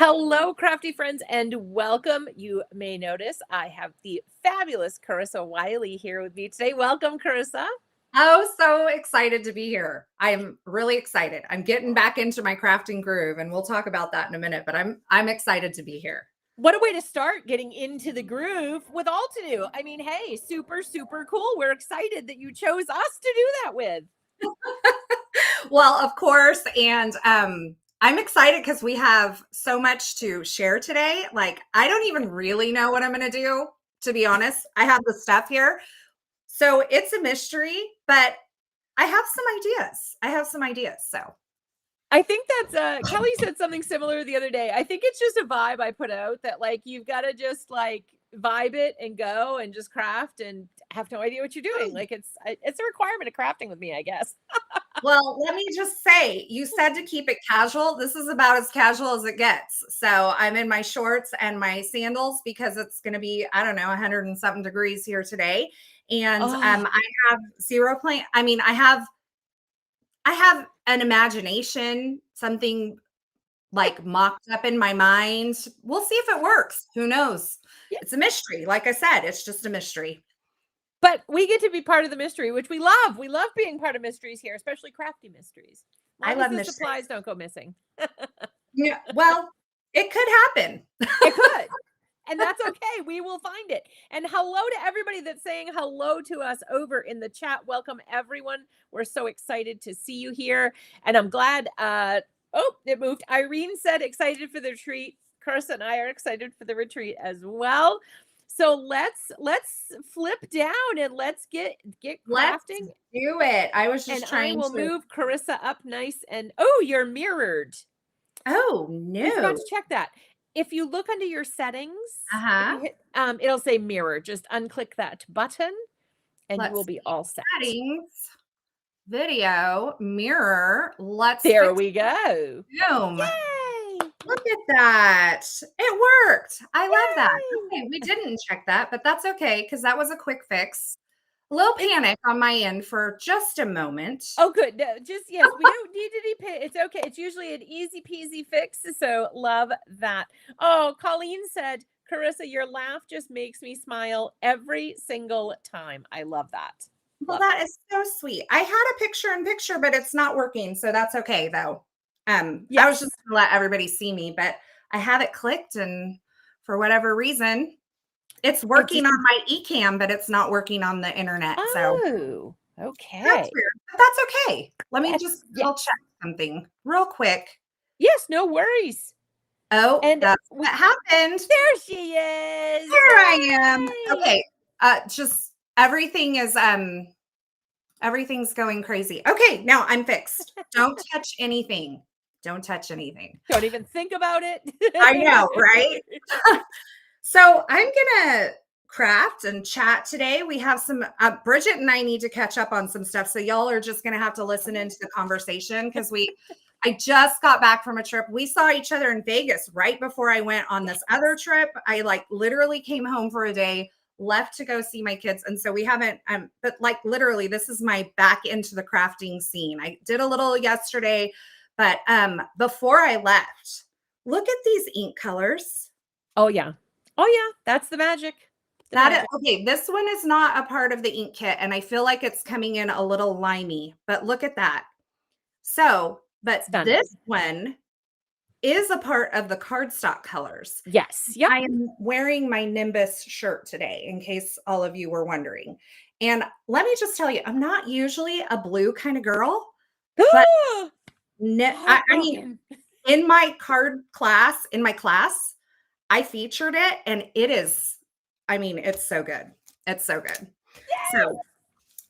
Hello, crafty friends, and welcome. You may notice I have the fabulous Carissa Wiley here with me today. Welcome, Carissa. Oh, so excited to be here. I'm really excited. I'm getting back into my crafting groove and we'll talk about that in a minute, but I'm excited to be here. What a way to start getting into the groove with Altenew. I mean, hey, super, super cool. We're excited that you chose us to do that with. Well, of course, and I'm excited because we have so much to share today. Like, I don't even really know what I'm going to do, to be honest. I have the stuff here. So it's a mystery, but I have some ideas. So I think that's Kelly said something similar the other day. I think it's just a vibe I put out that like you've got to just like vibe it and go and just craft and have no idea what you're doing. Like it's a requirement of crafting with me, I guess. Well, let me just say, you said to keep it casual. This is about as casual as it gets. So I'm in my shorts and my sandals because it's going to be, I don't know, 107 degrees here today. And I have zero plan. I mean, I have an imagination, something like mocked up in my mind. We'll see if it works. Who knows? Yeah. It's a mystery. Like I said, it's just a mystery. But we get to be part of the mystery, which we love. We love being part of mysteries here, especially crafty mysteries. I love the mysteries. supplies don't go missing. Yeah, well, it could happen. It could. And that's okay. We will find it. And hello to everybody that's saying hello to us over in the chat. Welcome, everyone. We're so excited to see you here. And I'm glad. Oh, it moved. Irene said excited for the retreat. Carissa and I are excited for the retreat as well. So let's flip down and let's get crafting. Let's do it. I was just trying to move Carissa up nice and oh, you're mirrored. Oh no! We forgot to check that. If you look under your settings, you hit, it'll say mirror. Just unclick that button, and you will be all set. Settings, video, mirror. There we go. Boom! Yay! Look at that. It worked. I love that. Okay, we didn't check that, but that's okay because that was a quick fix. A little panic on my end for just a moment. Oh, good. No, yes, we don't need to be. It's okay. It's usually an easy peasy fix. So love that. Oh, Colleen said, Carissa, your laugh just makes me smile every single time. I love that. Well, that is so sweet. I had a picture in picture, but it's not working. So that's okay though. I was just gonna let everybody see me, but I have it clicked and for whatever reason, it's working on my eCam, but it's not working on the internet. Oh, okay. That's weird, but that's okay. Let me just double check something real quick. Yes, no worries. Oh, and that's what happened. There she is. Here I am. Okay. Just everything's going crazy. Okay, now I'm fixed. Don't touch anything. Don't touch anything. Don't even think about it. I know, right? So I'm gonna craft and chat today. We have some Bridget and I need to catch up on some stuff. So y'all are just gonna have to listen into the conversation because I just got back from a trip. We saw each other in Vegas right before I went on this other trip. I like literally came home for a day, left to go see my kids. And so we haven't, but like literally this is my back into the crafting scene. I did a little yesterday, but before I left, look at these ink colors. Oh yeah. Oh yeah. That's the magic. Okay, this one is not a part of the ink kit. And I feel like it's coming in a little limey, but look at that. So, but this one is a part of the cardstock colors. Yes. Yep. I am wearing my Nimbus shirt today, in case all of you were wondering. And let me just tell you, I'm not usually a blue kind of girl, but I mean, in my class, I featured it and it is, I mean, it's so good. It's so good. Yes. So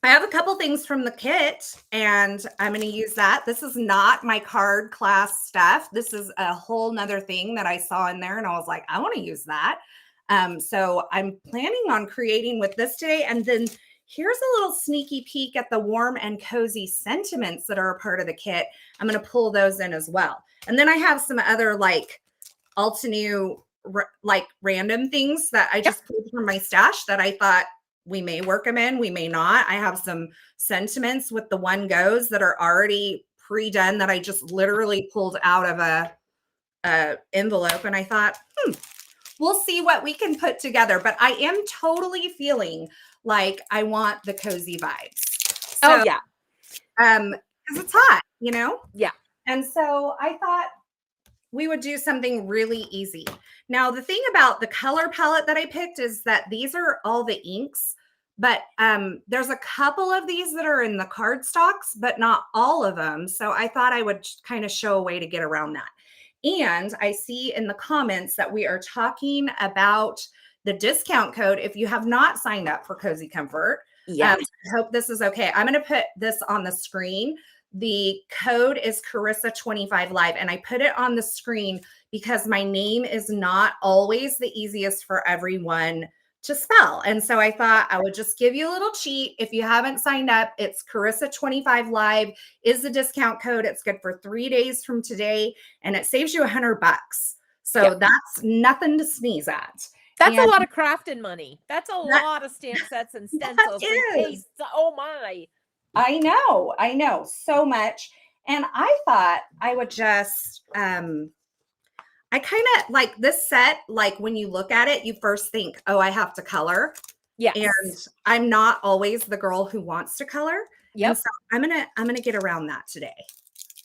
I have a couple things from the kit and I'm going to use that. This is not my card class stuff. This is a whole nother thing that I saw in there and I was like, I want to use that. So I'm planning on creating with this today. And then here's a little sneaky peek at the warm and cozy sentiments that are a part of the kit. I'm going to pull those in as well. And then I have some other like Altenew, like random things that I just pulled from my stash that I thought we may work them in, we may not. I have some sentiments with the one goes that are already pre-done that I just literally pulled out of a envelope, and I thought, we'll see what we can put together. But I am totally feeling like I want the cozy vibes. Oh yeah. Because it's hot, you know? Yeah. And so I thought we would do something really easy. Now, the thing about the color palette that I picked is that these are all the inks, but there's a couple of these that are in the cardstocks, but not all of them. So I thought I would kind of show a way to get around that. And I see in the comments that we are talking about the discount code. If you have not signed up for Cozy Comfort, Yeah. I hope this is okay. I'm going to put this on the screen. The code is Carissa25 Live, and I put it on the screen because my name is not always the easiest for everyone to spell. And so I thought I would just give you a little cheat. If you haven't signed up, it's Carissa25 Live is the discount code. It's good for 3 days from today, and it saves you $100. So that's nothing to sneeze at. That's a lot of crafting money. That's a lot of stamp sets and stencils and pastes. Oh my. I know so much. And I thought I would just, I kind of like this set, like when you look at it, you first think, oh, I have to color. Yeah. And I'm not always the girl who wants to color. Yep. So I'm gonna get around that today.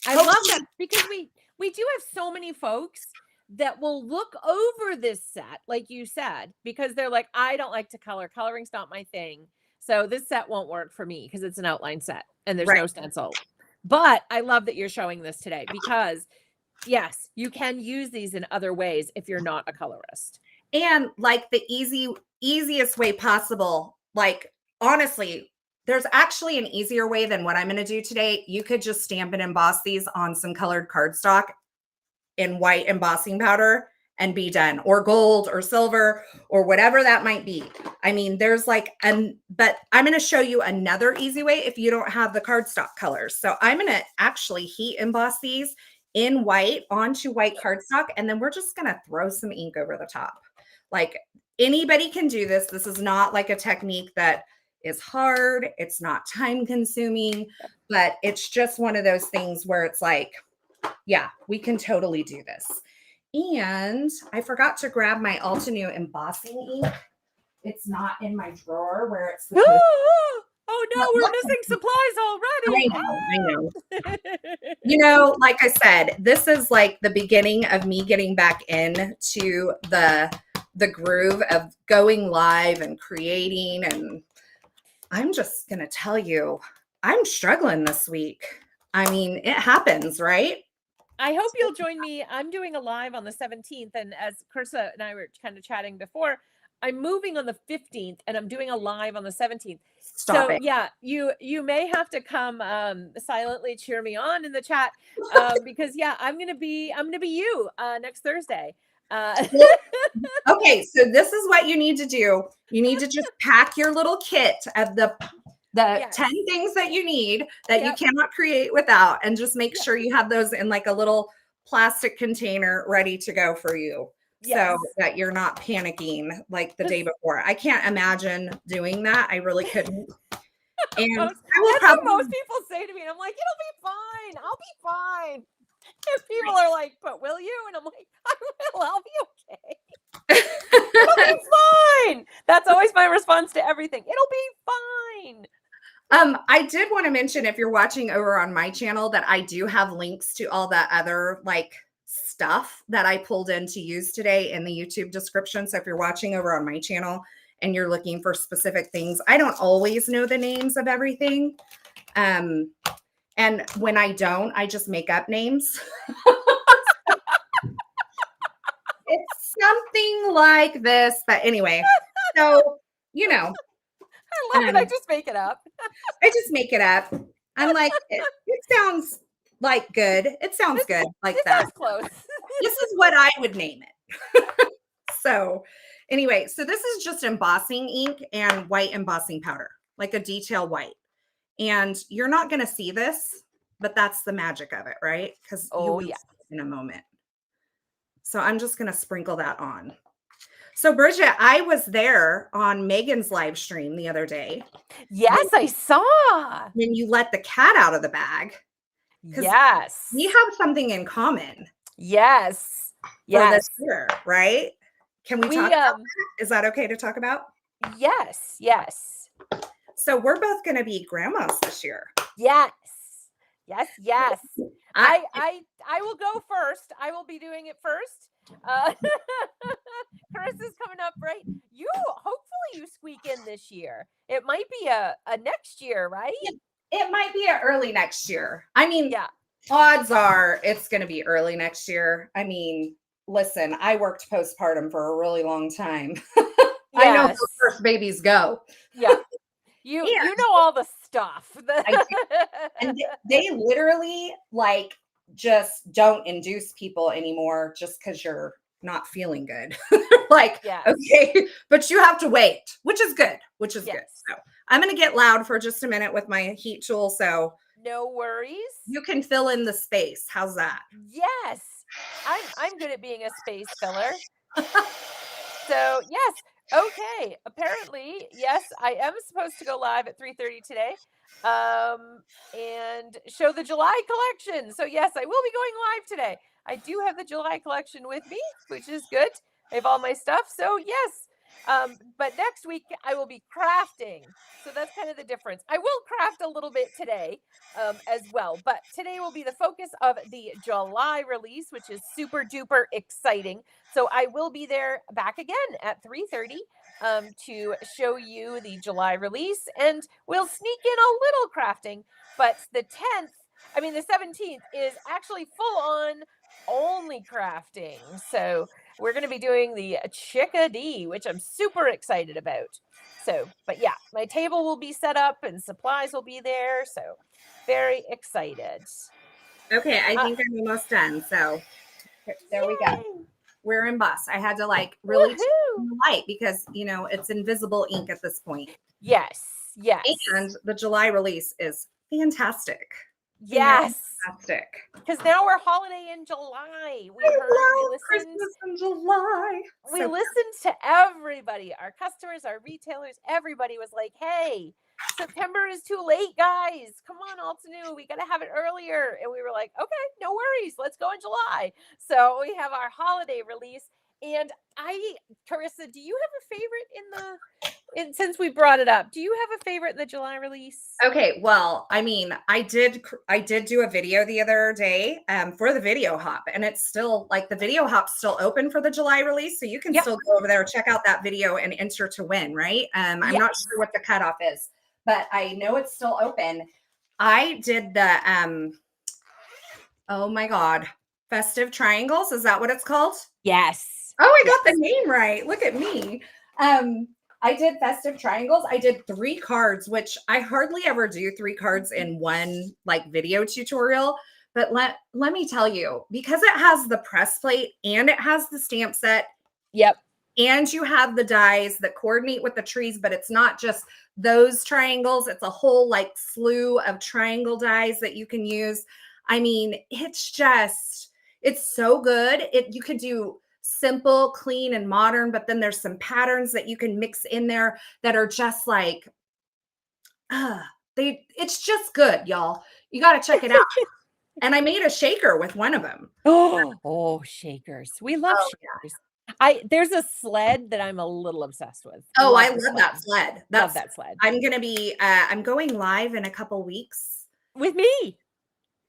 I love that because we do have so many folks that will look over this set, like you said, because they're like, I don't like to color. Coloring's not my thing. So this set won't work for me because it's an outline set and there's no stencil. But I love that you're showing this today because yes, you can use these in other ways if you're not a colorist. And like the easiest way possible, like honestly, there's actually an easier way than what I'm going to do today. You could just stamp and emboss these on some colored cardstock in white embossing powder and be done, or gold or silver or whatever that might be. I mean, there's like, but I'm going to show you another easy way if you don't have the cardstock colors. So I'm going to actually heat emboss these in white onto white cardstock, and then we're just going to throw some ink over the top. Like anybody can do this. This is not like a technique that is hard. It's not time consuming, but it's just one of those things where it's like, yeah, we can totally do this. And I forgot to grab my Altenew embossing ink. It's not in my drawer where it's supposed to. Oh no, we're missing supplies already. I know. You know, like I said, this is like the beginning of me getting back into the groove of going live and creating. And I'm just going to tell you, I'm struggling this week. I mean, it happens, right? I hope you'll join me. I'm doing a live on the 17th. And as Carissa and I were kind of chatting before, I'm moving on the 15th and I'm doing a live on the 17th. Stop it. Yeah, you may have to come silently cheer me on in the chat because yeah, I'm gonna be you next Thursday. Okay, so this is what you need to do. You need to just pack your little kit of the 10 things that you need that you cannot create without, and just make sure you have those in like a little plastic container ready to go for you. So that you're not panicking like the day before. I can't imagine doing that. I really couldn't. And I will probably, what most people say to me. And I'm like, it'll be fine. I'll be fine. And people are like, but will you? And I'm like, I will. I'll be okay. It'll be fine. That's always my response to everything. It'll be fine. I did want to mention, if you're watching over on my channel, that I do have links to all that other like stuff that I pulled in to use today in the YouTube description. So if you're watching over on my channel and you're looking for specific things, I don't always know the names of everything. And when I don't, I just make up names. It's something like this, but anyway, so, you know. I love it. I just make it up. I just make it up. I'm like, it sounds like good. It sounds good like that. Sounds close. This is what I would name it. So anyway, so this is just embossing ink and white embossing powder, like a detail white. And you're not going to see this, but that's the magic of it, right? Because you will see it in a moment. So I'm just going to sprinkle that on. So Bridget, I was there on Megan's live stream the other day. Yes, I saw. When you let the cat out of the bag. Yes. We have something in common. Yes. for this Yes. year, right? Can we talk about that? Is that okay to talk about? Yes, yes. So we're both going to be grandmas this year. Yes. Yes, yes. I will go first. I will be doing it first. Carissa's coming up, right? You hopefully you squeak in this year. It might be a next year, right? It might be an early next year. I mean, Yeah. odds are it's going to be early next year. I mean, listen, I worked postpartum for a really long time. I know how Yes. first babies go. Yeah. You know all the stuff. I do. And they literally like just don't induce people anymore just because you're not feeling good. Like, Yes. okay, but you have to wait, which is good, which is good. Yes. So I'm going to get loud for just a minute with my heat tool. So No worries. you can fill in the space. How's that? Yes. I'm good at being a space filler. So, yes. Okay. Apparently, yes, I am supposed to go live at 3:30 today. And show the July collection. So, yes, I will be going live today. I do have the July collection with me, which is good. I have all my stuff. So, yes. But next week I will be crafting. So that's kind of the difference. I will craft a little bit today as well, but today will be the focus of the July release, which is super duper exciting. So I will be there back again at 3:30 to show you the July release, and we'll sneak in a little crafting. But the 17th is actually full on only crafting. So we're going to be doing the chickadee, which I'm super excited about. So, but yeah, my table will be set up and supplies will be there. So, very excited. Okay, I think I'm almost done. So there we go. We're embossed. I had to like really turn the light because, you know, it's invisible ink at this point. Yes. Yes. And the July release is fantastic. Yes. Fantastic. Because now we're holiday in July. We listened Christmas in July. We listened to everybody, our customers, our retailers, everybody was like, hey, September is too late, guys. Come on, Altenew. We got to have it earlier. And we were like, okay, no worries. Let's go in July. So we have our holiday release. And Carissa, do you have a favorite since we brought it up, do you have a favorite in the July release? Okay, well, I mean, I did do a video the other day for the video hop, and it's still like the video hop's still open for the July release, so you can still go over there, check out that video, and enter to win. Right? I'm not sure what the cutoff is, but I know it's still open. I did the oh my god, festive triangles. Is that what it's called? Yes. Oh, I got the name right. Look at me. I did festive triangles. I did 3 cards, which I hardly ever do 3 cards in one like video tutorial. But let me tell you, because it has the press plate and it has the stamp set. Yep. And you have the dies that coordinate with the trees, but it's not just those triangles. It's a whole like slew of triangle dies that you can use. I mean, it's so good. You could do simple, clean, and modern, but then there's some patterns that you can mix in there that are just like, it's just good, y'all. You got to check it out. And I made a shaker with one of them. Oh, shakers. We love shakers. Yeah. There's a sled that I'm a little obsessed with. Oh, I love that sled. Love that sled. I'm going to be, I'm going live in a couple weeks. With me.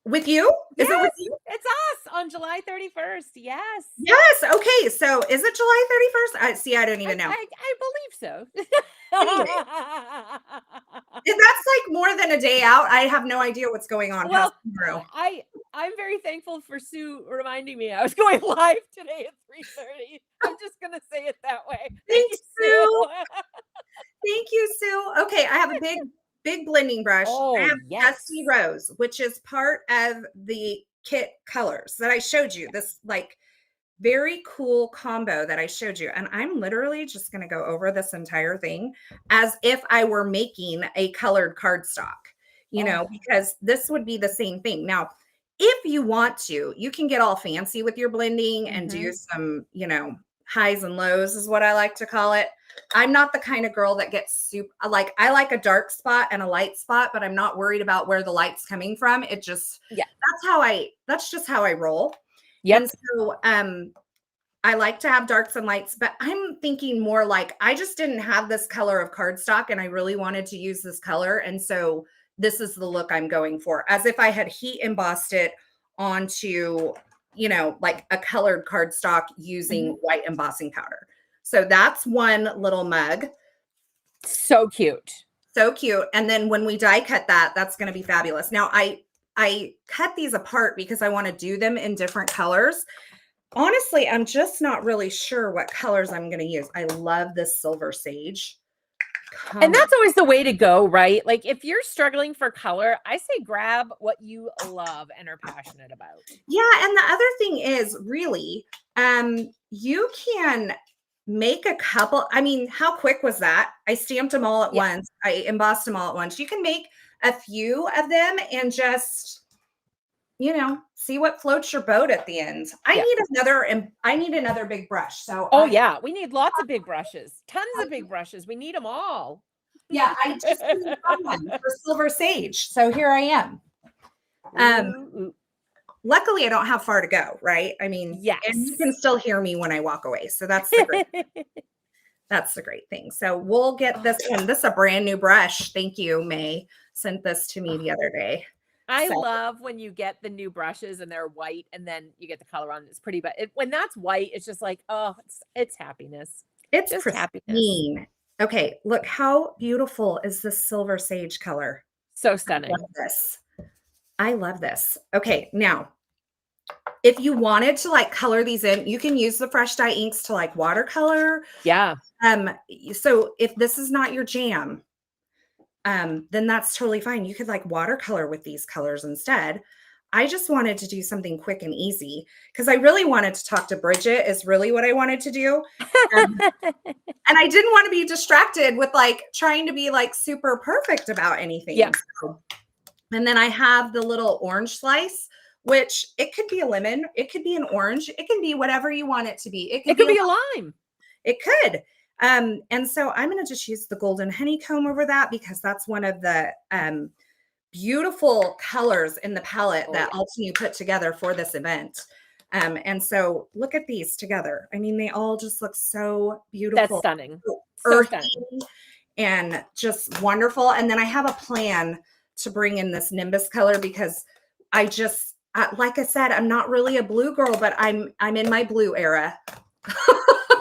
With you? Yes, is it with you? It's us on July 31st. Yes. Yes. Okay. So is it July 31st? See, I don't even know. I believe so. That's like more than a day out. I have no idea what's going on. Well, I'm very thankful for Sue reminding me I was going live today at 3:30. I'm just going to say it that way. Thank you, Sue. Thank you, Sue. Okay. I have a big blending brush. Oh, I have Dusty Rose, which is part of the kit colors that I showed you. This like very cool combo that I showed you. And I'm literally just going to go over this entire thing as if I were making a colored cardstock, you know, because this would be the same thing. Now, if you want to, you can get all fancy with your blending and do some, you know, highs and lows is what I like to call it. I'm not the kind of girl that gets super like, I like a dark spot and a light spot, but I'm not worried about where the light's coming from. It just, that's just how I roll. Yep. And so, I like to have darks and lights, but I'm thinking more like I just didn't have this color of cardstock and I really wanted to use this color. And so this is the look I'm going for, as if I had heat embossed it onto, you know, like a colored cardstock using white embossing powder. So that's one little mug. So cute. So cute. And then when we die cut that, that's going to be fabulous. Now I cut these apart because I want to do them in different colors. Honestly, I'm just not really sure what colors I'm going to use. I love this silver sage. And that's always the way to go, right? Like if you're struggling for color, I say grab what you love and are passionate about. Yeah, and the other thing is really, you can make a couple. I mean, how quick was that? I stamped them all at once. I embossed them all at once. You can make a few of them and just, you know, see what floats your boat at the end. I need another big brush. So yeah, we need lots of big brushes, tons of big brushes. We need them all. Yeah, I just found one for silver sage. So here I am. Luckily I don't have far to go, right? I mean, yes. And you can still hear me when I walk away. So that's the great that's the great thing. So we'll get this one. This is a brand new brush. Thank you, May. Sent this to me the other day. I love when you get the new brushes and they're white and then you get the color on. It's pretty, but when that's white, it's just like, oh, it's happiness. It's just pristine. Happiness. Okay, look how beautiful is this silver sage color. So stunning. I love this. Okay, now, if you wanted to like color these in, you can use the fresh dye inks to like watercolor. Yeah. So if this is not your jam, then that's totally fine. You could like watercolor with these colors instead. I just wanted to do something quick and easy because I really wanted to talk to Bridget is really what I wanted to do. And I didn't want to be distracted with like trying to be like super perfect about anything. Yeah. So, and then I have the little orange slice, which it could be a lemon. It could be an orange. It can be whatever you want it to be. It could be a lime. It could. And so I'm going to just use the golden honeycomb over that because that's one of the beautiful colors in the palette that Altenew put together for this event. And so look at these together. I mean, they all just look so beautiful. That's stunning. So stunning. And just wonderful. And then I have a plan to bring in this Nimbus color because I just, like I said, I'm not really a blue girl, but I'm in my blue era.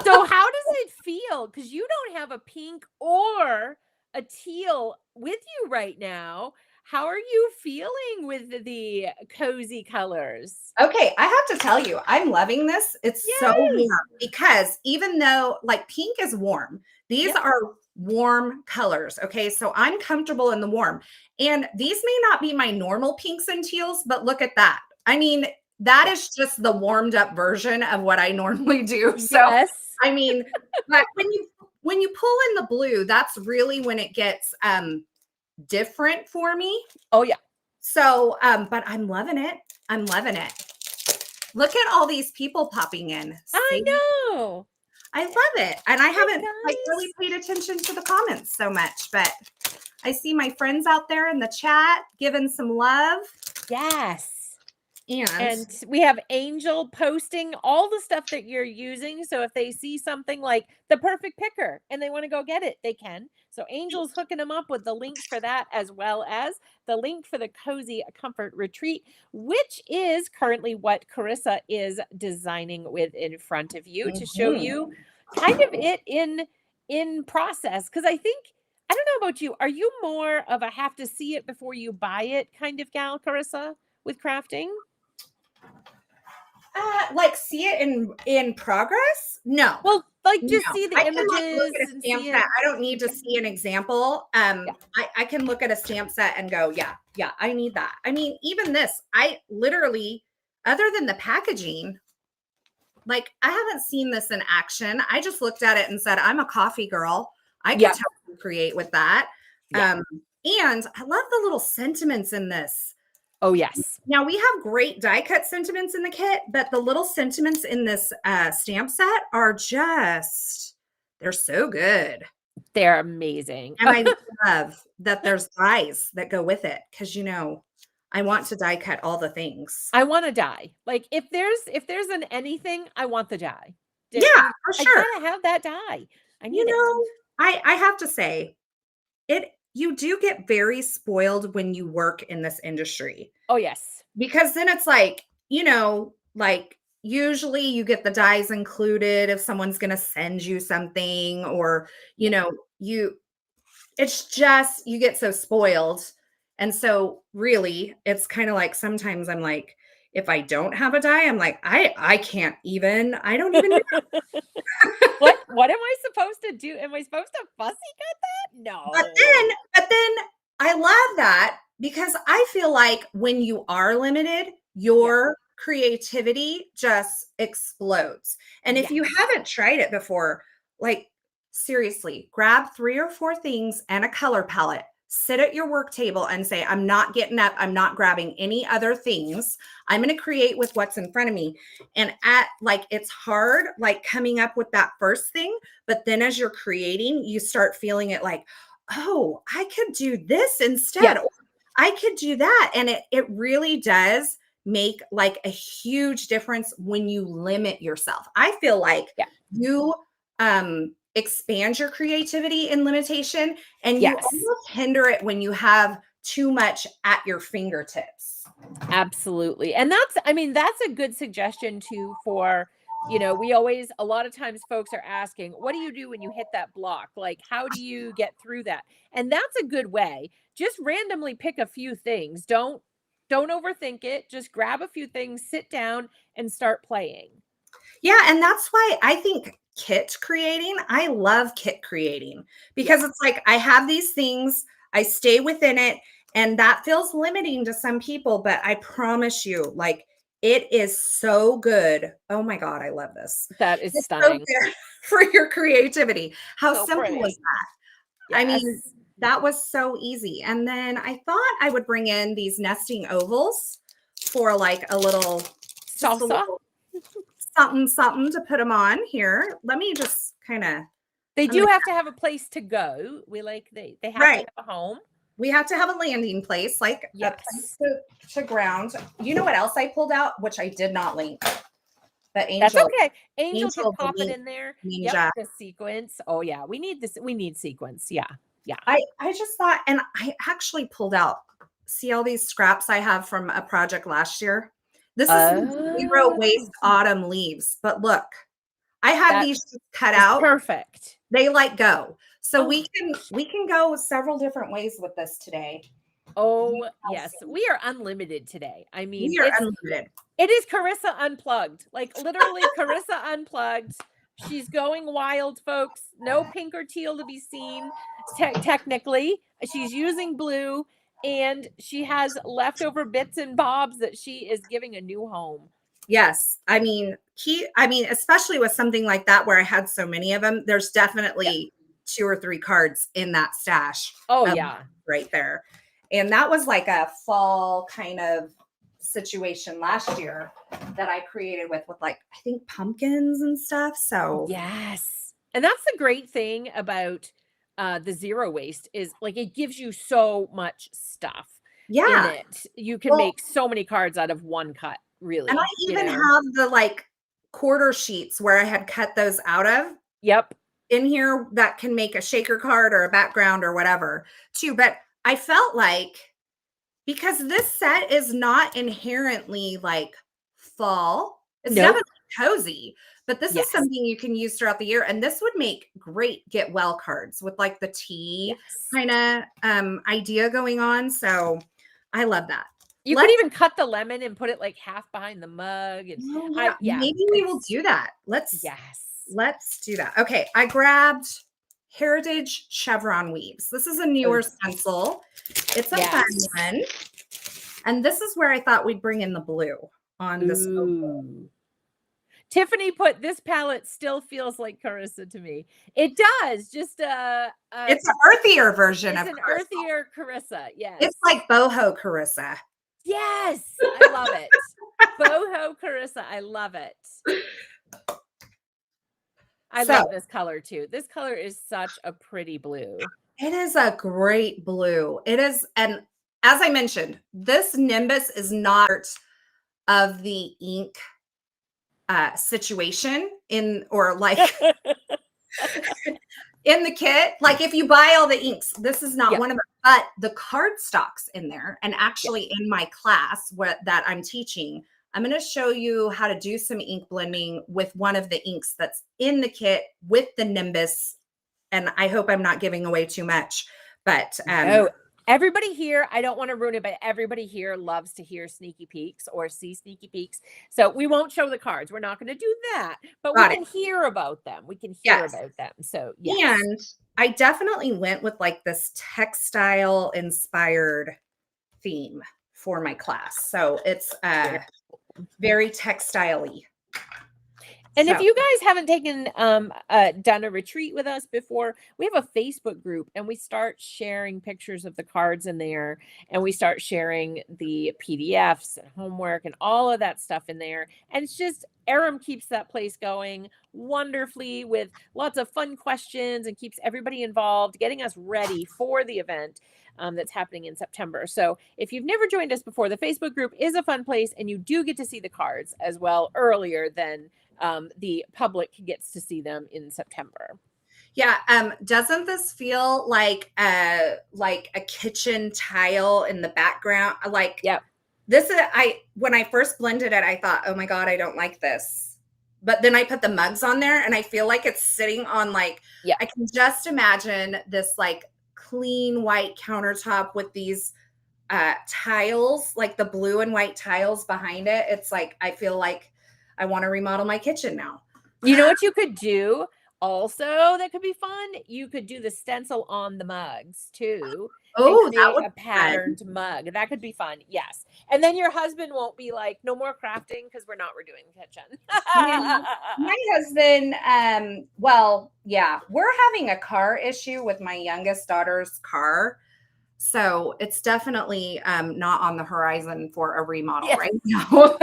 So how does it feel? Because you don't have a pink or a teal with you right now. How are you feeling with the cozy colors? Okay, I have to tell you, I'm loving this. It's so warm because even though like pink is warm, these are warm colors. Okay, so I'm comfortable in the warm. And these may not be my normal pinks and teals, but look at that. I mean, that is just the warmed up version of what I normally do. So I mean, but when you pull in the blue, that's really when it gets different for me. Oh yeah. So but I'm loving it. I'm loving it. Look at all these people popping in. I know. I love it. And I haven't like really paid attention to the comments so much, but I see my friends out there in the chat giving some love. Yes. And we have Angel posting all the stuff that you're using. So if they see something like the perfect picker and they want to go get it, they can. So Angel's hooking them up with the links for that, as well as the link for the Cozy Comfort Retreat, which is currently what Carissa is designing with in front of you to show you kind of it in process. Because I think, I don't know about you, are you more of a have to see it before you buy it kind of gal, Carissa, with crafting? Like see it in progress? No. Well, like just see the images. Can, like, look at a stamp set. I don't need to see an example. I can look at a stamp set and go, yeah, I need that. I mean, even this, I literally, other than the packaging, like I haven't seen this in action. I just looked at it and said, I'm a coffee girl. I can totally create with that. And I love the little sentiments in this. Oh, yes. Now we have great die cut sentiments in the kit, but the little sentiments in this stamp set are just, they're so good. They're amazing. And I love that there's dies that go with it. Cause you know, I want to die cut all the things. I want to die. Like if there's an anything, I want the die. Yeah, for I sure. gotta have that dye. I You need it. know, I have to say, you do get very spoiled when you work in this industry. Oh, yes. Because then it's like, like usually you get the dyes included if someone's going to send you something or, Yeah. you it's just you get so spoiled. And so really, it's kind of like sometimes I'm like if I don't have a dye, I'm like I can't even. I don't even What am I supposed to do? Am I supposed to fussy cut that? But No. I love that because I feel like when you are limited, Yeah. your creativity just explodes. And if you Yes. haven't tried it before, like seriously, grab 3 or 4 things and a color palette. Sit at your work table and say, I'm not getting up. I'm not grabbing any other things. I'm going to create with what's in front of me. And it's hard, like coming up with that first thing. But then as you're creating, you start feeling it like, oh, I could do this instead. Yeah. Or I could do that. And it really does make like a huge difference when you limit yourself. I feel like Yeah. you expand your creativity in limitation and you Yes. almost hinder it when you have too much at your fingertips. Absolutely. And that's a good suggestion too for, we always, a lot of times folks are asking, what do you do when you hit that block? Like, how do you get through that? And that's a good way. Just randomly pick a few things. Don't overthink it. Just grab a few things, sit down and start playing. Yeah, and that's why I think I love kit creating Yeah. because it's like I have these things, I stay within it, and that feels limiting to some people, but I promise you, like it is so good. Oh my God, I love this. That is It's so stunning. good for your creativity. How So simple was pretty. that? I Yes. mean, that was so easy. And then I thought I would bring in these nesting ovals for like just a Salsa. little something to put them on here. Let me just kind of, They I'm do gonna, have to have a place to go. They have to right. have a home. We have to have a landing place, like a place Yes. to ground. You know what else I pulled out, which I did not link, but That's okay. Angel can The pop it link in there. Yep, ninja. the sequence. Oh yeah, we need this. We need sequence. Yeah. Yeah. I just thought, and I actually pulled out, see all these scraps I have from a project last year. This is the zero Oh, waste autumn leaves, but look, I had that these just cut is out. perfect. They like go. So Oh, we can go several different ways with this today. oh yes. We are unlimited today. I mean, We are unlimited. it is Carissa unplugged. Like literally Carissa unplugged. She's going wild, folks. No pink or teal to be seen. Technically, she's using blue and she has leftover bits and bobs that she is giving a new home. Yes. I mean, especially with something like that where I had so many of them, there's Yeah. definitely 2 or 3 cards in that stash. Oh, yeah. Right there. And that was like a fall kind of situation last year that I created with like I think pumpkins and stuff. So Yes. And that's the great thing about the zero waste is like it gives you so much stuff in yeah. it. You can Well, make so many cards out of one cut, and I really, even have the like quarter sheets where I had cut those out of Yep. in here that can make a shaker card or a background or whatever too. But I felt like because this set is not inherently like fall, it's Nope. definitely cozy, but this is Yes. something you can use throughout the year. And this would make great get well cards with like the tea Yes. kind of idea going on. So I love that. You could Let's even cut the lemon and put it like half behind the mug. And oh yeah, yeah, maybe we will do that. yes. Let's do that. Okay, I grabbed Heritage Chevron Weaves. This is a newer Oh, stencil. It's a fun yes. one. And this is where I thought we'd bring in the blue on this oval. Ooh. Tiffany put this palette still feels like Carissa to me. It does. Just It's an earthier version it's of an Carissa. earthier Carissa. Yes. It's like boho Carissa. Yes. I love it. Boho Carissa. I love it. I love this color too. This color is such a pretty blue. It is a great blue. It is, and as I mentioned, this Nimbus is not of the ink situation or like in the kit. Like if you buy all the inks, this is not one of them, but the card stock's in there. And actually in my class that I'm teaching, I'm going to show you how to do some ink blending with one of the inks that's in the kit with the Nimbus. And I hope I'm not giving away too much, but everybody here, I don't want to ruin it, but everybody here loves to hear sneaky peeks or see sneaky peeks. So we won't show the cards. We're not going to do that, but we can hear about them. We can hear about them. So And I definitely went with like this textile inspired theme for my class. So it's very textile-y. And if you guys haven't done a retreat with us before, we have a Facebook group and we start sharing pictures of the cards in there, and we start sharing the PDFs and homework and all of that stuff in there. And it's just, Aram keeps that place going wonderfully with lots of fun questions and keeps everybody involved, getting us ready for the event that's happening in September. So if you've never joined us before, the Facebook group is a fun place, and you do get to see the cards as well earlier than the public gets to see them in September. Yeah. Doesn't this feel like a kitchen tile in the background? Like, this is, when I first blended it, I thought, oh my God, I don't like this. But then I put the mugs on there and I feel like it's sitting on like, I can just imagine this like clean white countertop with these tiles, like the blue and white tiles behind it. It's like, I feel like I want to remodel my kitchen now. You know what you could do also that could be fun? You could do the stencil on the mugs too. Oh, that would be a patterned mug. That could be fun. Yes. And then your husband won't be like, no more crafting because we're not redoing the kitchen. My husband, well, yeah, we're having a car issue with my youngest daughter's car. So it's definitely not on the horizon for a remodel right now.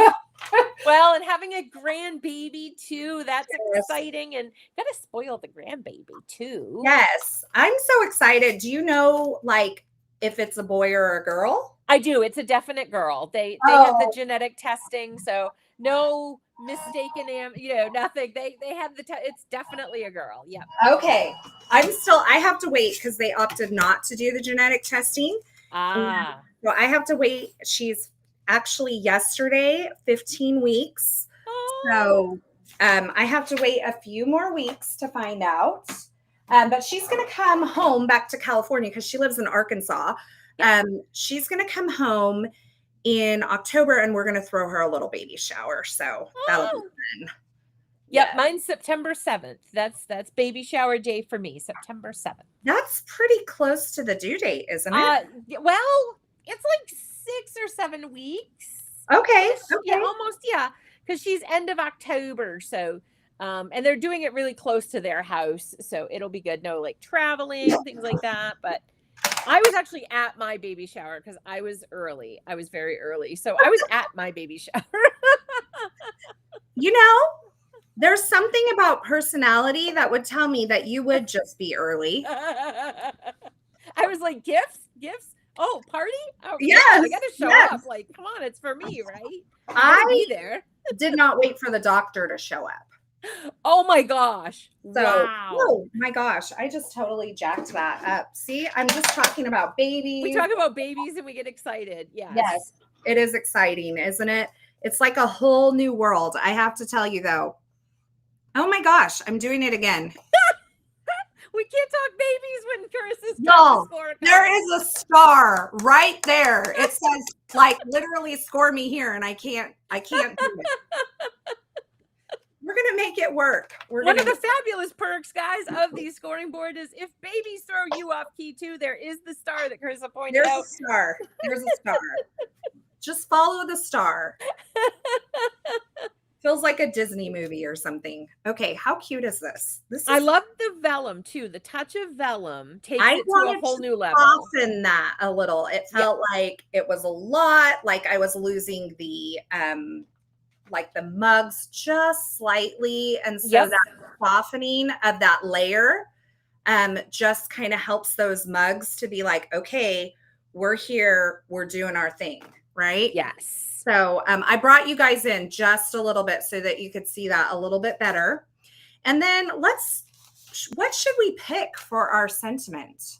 Well, and having a grandbaby too, that's exciting, and gotta spoil the grandbaby too. Yes, I'm so excited. Do you know like if it's a boy or a girl? I do. It's a definite girl. They have the genetic testing, so no mistaken, nothing. They have it's definitely a girl. Yeah. Okay. I have to wait because they opted not to do the genetic testing. So I have to wait. She's actually yesterday, 15 weeks. So I have to wait a few more weeks to find out. But she's going to come home back to California because she lives in Arkansas. She's going to come home in October, and we're going to throw her a little baby shower. So that'll be fun. Yep, mine's September 7th. That's baby shower day for me, September 7th. That's pretty close to the due date, isn't it? Well, it's like 6 or 7 weeks. Okay. Yeah, almost. Yeah, because she's end of October. So, and they're doing it really close to their house, so it'll be good. No, like traveling, things like that. But I was actually at my baby shower because I was early. I was very early, so I was at my baby shower. There's something about personality that would tell me that you would just be early. I was like, gifts. Oh, party? Oh, yes, I got to show up. Like, come on, it's for me, right? I be there. Did not wait for the doctor to show up. Oh my gosh. So, wow. Oh my gosh. I just totally jacked that up. See, I'm just talking about babies. We talk about babies and we get excited. Yes. It is exciting, isn't it? It's like a whole new world. I have to tell you though. Oh my gosh. I'm doing it again. We can't talk babies when Carissa's no, there is a star right there. It says like literally score me here, and I can't do it. We're gonna make it work. One of the fabulous perks, guys, of the scoring board is if babies throw you off key too, there is the star that Carissa pointed out. There's a star. There's a star. Just follow the star. Feels like a Disney movie or something. Okay, how cute is this? I love the vellum too. The touch of vellum takes it to a whole new level. Soften that a little. It felt like it was a lot. Like I was losing the like the mugs just slightly, and so that softening of that layer just kind of helps those mugs to be like, okay, we're here, we're doing our thing. right? Yes. So I brought you guys in just a little bit so that you could see that a little bit better. And then what should we pick for our sentiment?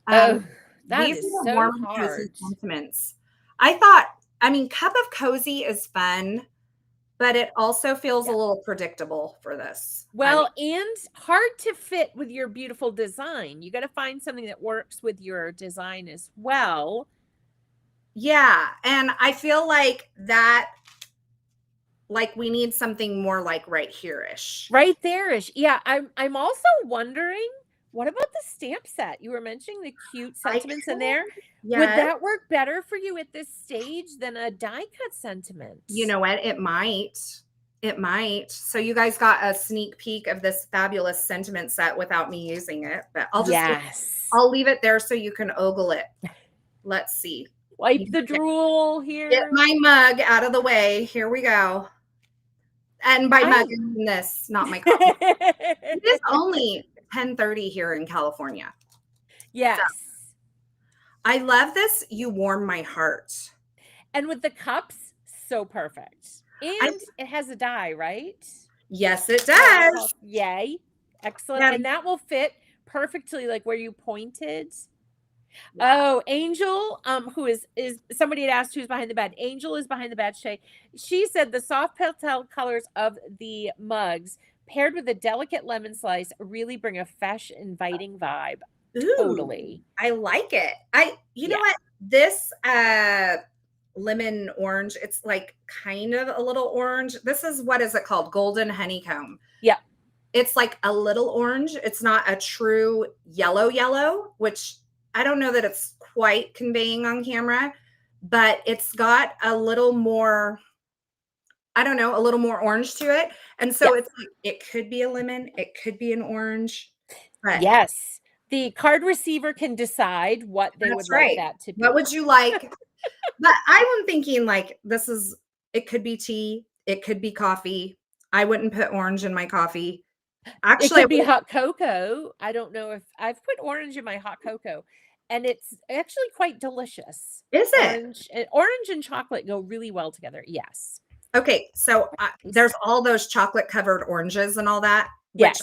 Oh, that These are is the so warm and cozy hard. sentiments. I mean, cup of cozy is fun, but it also feels a Yeah. little predictable for this. Well, and hard to fit with your beautiful design. You got to find something that works with your design as well. Yeah, and I feel like we need something more like right here-ish. Right there-ish. Yeah, I'm also wondering, what about the stamp set? You were mentioning the cute sentiments in there. Would Yes. that work better for you at this stage than a die cut sentiment? You know what? It might. It might. So you guys got a sneak peek of this fabulous sentiment set without me using it, but Yes. I'll leave it there so you can ogle it. Let's see. Wipe the drool Get here. my mug out of the way. Here we go. And by mug, I mean this, not my coffee. It is only 10:30 here in California. Yes. So, I love this. You warm my heart. And with the cups, so perfect. And it has a die, right? Yes, it does. Yay. Excellent. Yeah. And that will fit perfectly like where you pointed. Oh, Angel, who is somebody had asked who's behind the bed. Angel is behind the bed today. She said the soft pastel colors of the mugs paired with a delicate lemon slice really bring a fresh, inviting vibe. Ooh, Totally. I like it. You know what? This lemon orange, it's like kind of a little orange. This is, what is it called? Golden honeycomb. Yeah. It's like a little orange. It's not a true yellow, which I don't know that it's quite conveying on camera, but it's got a little more, I don't know, a little more orange to it. And so it's like, it could be a lemon, it could be an orange. But yes. The card receiver can decide what they would like that to be. What would you like? But I'm thinking like it could be tea, it could be coffee. I wouldn't put orange in my coffee. Actually, it could be hot cocoa. I don't know if I've put orange in my hot cocoa, and it's actually quite delicious. Is it? Orange and chocolate go really well together. Yes. Okay, so there's all those chocolate covered oranges and all that. Which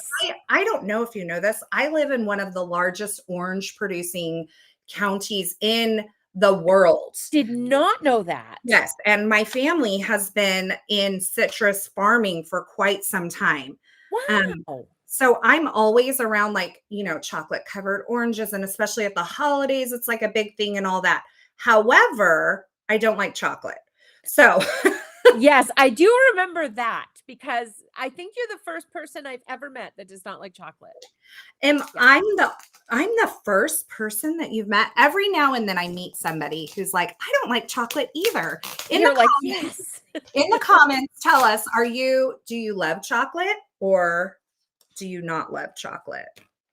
I don't know if you know this. I live in one of the largest orange producing counties in the world. Did not know that. Yes, and my family has been in citrus farming for quite some time. Wow. So I'm always around like, chocolate covered oranges, and especially at the holidays, it's like a big thing and all that. However, I don't like chocolate. So yes, I do remember that because I think you're the first person I've ever met that does not like chocolate. And I'm the first person that you've met. Every now and then I meet somebody who's like, I don't like chocolate either. You're like, yes. In the comments, tell us, do you love chocolate or do you not love chocolate?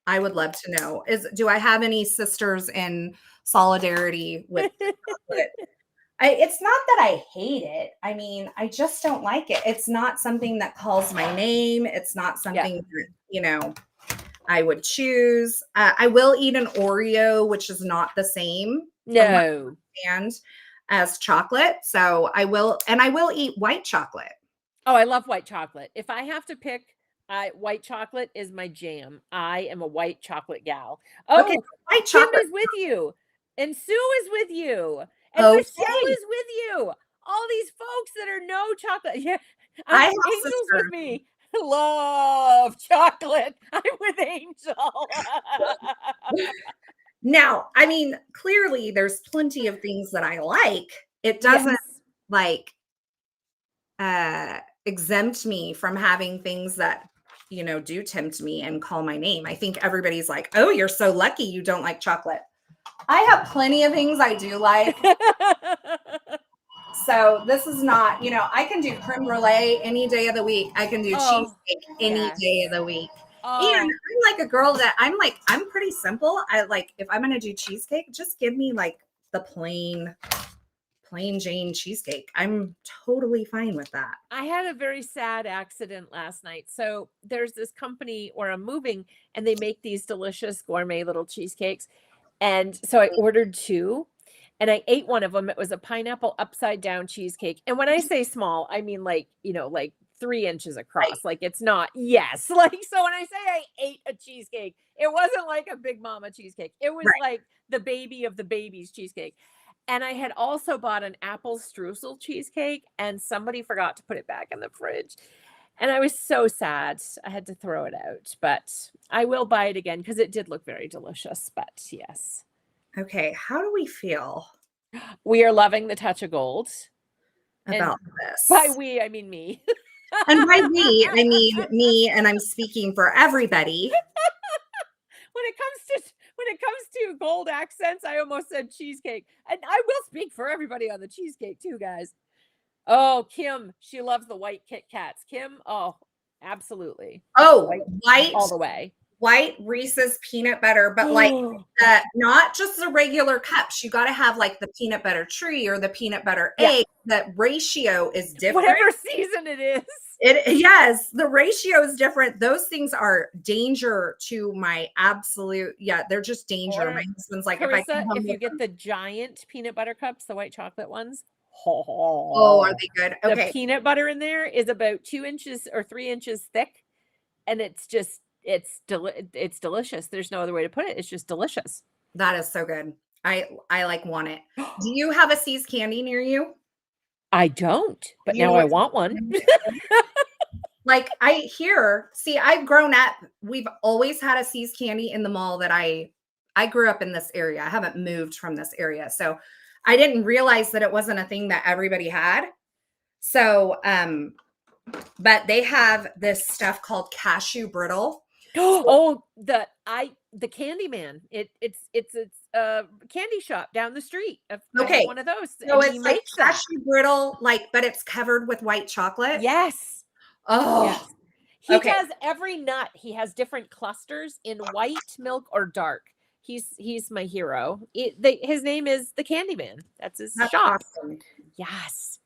I would love to know. Do I have any sisters in solidarity with chocolate? It's not that I hate it. I mean, I just don't like it. It's not something that calls my name. It's not something that, I would choose. I will eat an Oreo, which is not the same. No. And as chocolate. So I will eat white chocolate. Oh, I love white chocolate. If I have to pick, white chocolate is my jam. I am a white chocolate gal. Oh, okay, white Kim chocolate is with you. And Sue is with you. And Michelle is with you. All these folks that are no chocolate. Yeah. Angel's with me. Love chocolate. I'm with Angel. Now, I mean, clearly there's plenty of things that I like. It doesn't exempt me from having things that, do tempt me and call my name. I think everybody's like, oh, you're so lucky you don't like chocolate. I have plenty of things I do like. So this is not, I can do creme brulee any day of the week. I can do cheesecake any day of the week. And I'm like a girl that I'm pretty simple. I like, if I'm going to do cheesecake, just give me like the plain Jane cheesecake. I'm totally fine with that. I had a very sad accident last night. So there's this company where I'm moving and they make these delicious gourmet little cheesecakes. And so I ordered 2. and I ate one of them. It was a pineapple upside down cheesecake. And when I say small, I mean like, like 3 inches across. Right. Like it's not, yes. Like, so when I say I ate a cheesecake, it wasn't like a Big Mama cheesecake. It was Right. like the baby of the babies cheesecake. And I had also bought an apple streusel cheesecake, and somebody forgot to put it back in the fridge. And I was so sad. I had to throw it out, but I will buy it again because it did look very delicious. But yes, Okay. How do we feel we are loving the touch of gold. about And this? by we, I mean me. And by we, I mean me, and I'm speaking for everybody. When it comes to gold accents, I almost said cheesecake. And I will speak for everybody on the cheesecake too, guys. Oh, Kim, she loves the white Kit Kats. Kim, oh, absolutely. Oh, White all the way. White Reese's peanut butter, but like not just the regular cups. You got to have like the peanut butter tree or the peanut butter egg. That ratio is different. Whatever season it is. Yes, the ratio is different. Those things are danger to my absolute. Yeah, they're just danger. My husband's like, Carissa, if you get the giant peanut butter cups, the white chocolate ones. Oh, are they good? Okay. The peanut butter in there is about 2 inches or 3 inches thick, and it's just it's delicious. There's no other way to put it. It's just delicious. That is so good. I like want it. Do you have a See's Candy near you? I don't, but now I want one. Like I've grown up. We've always had a See's Candy in the mall that I grew up in this area. I haven't moved from this area. So I didn't realize that it wasn't a thing that everybody had. So, but they have this stuff called cashew brittle. Oh, the Candyman. It's a candy shop down the street. Okay, one of those. So it's like cashew brittle, but it's covered with white chocolate. Yes. Oh, yes. He does every nut. He has different clusters in white, milk, or dark. He's my hero. His name is the Candyman. That's his shop. Awesome. Yes.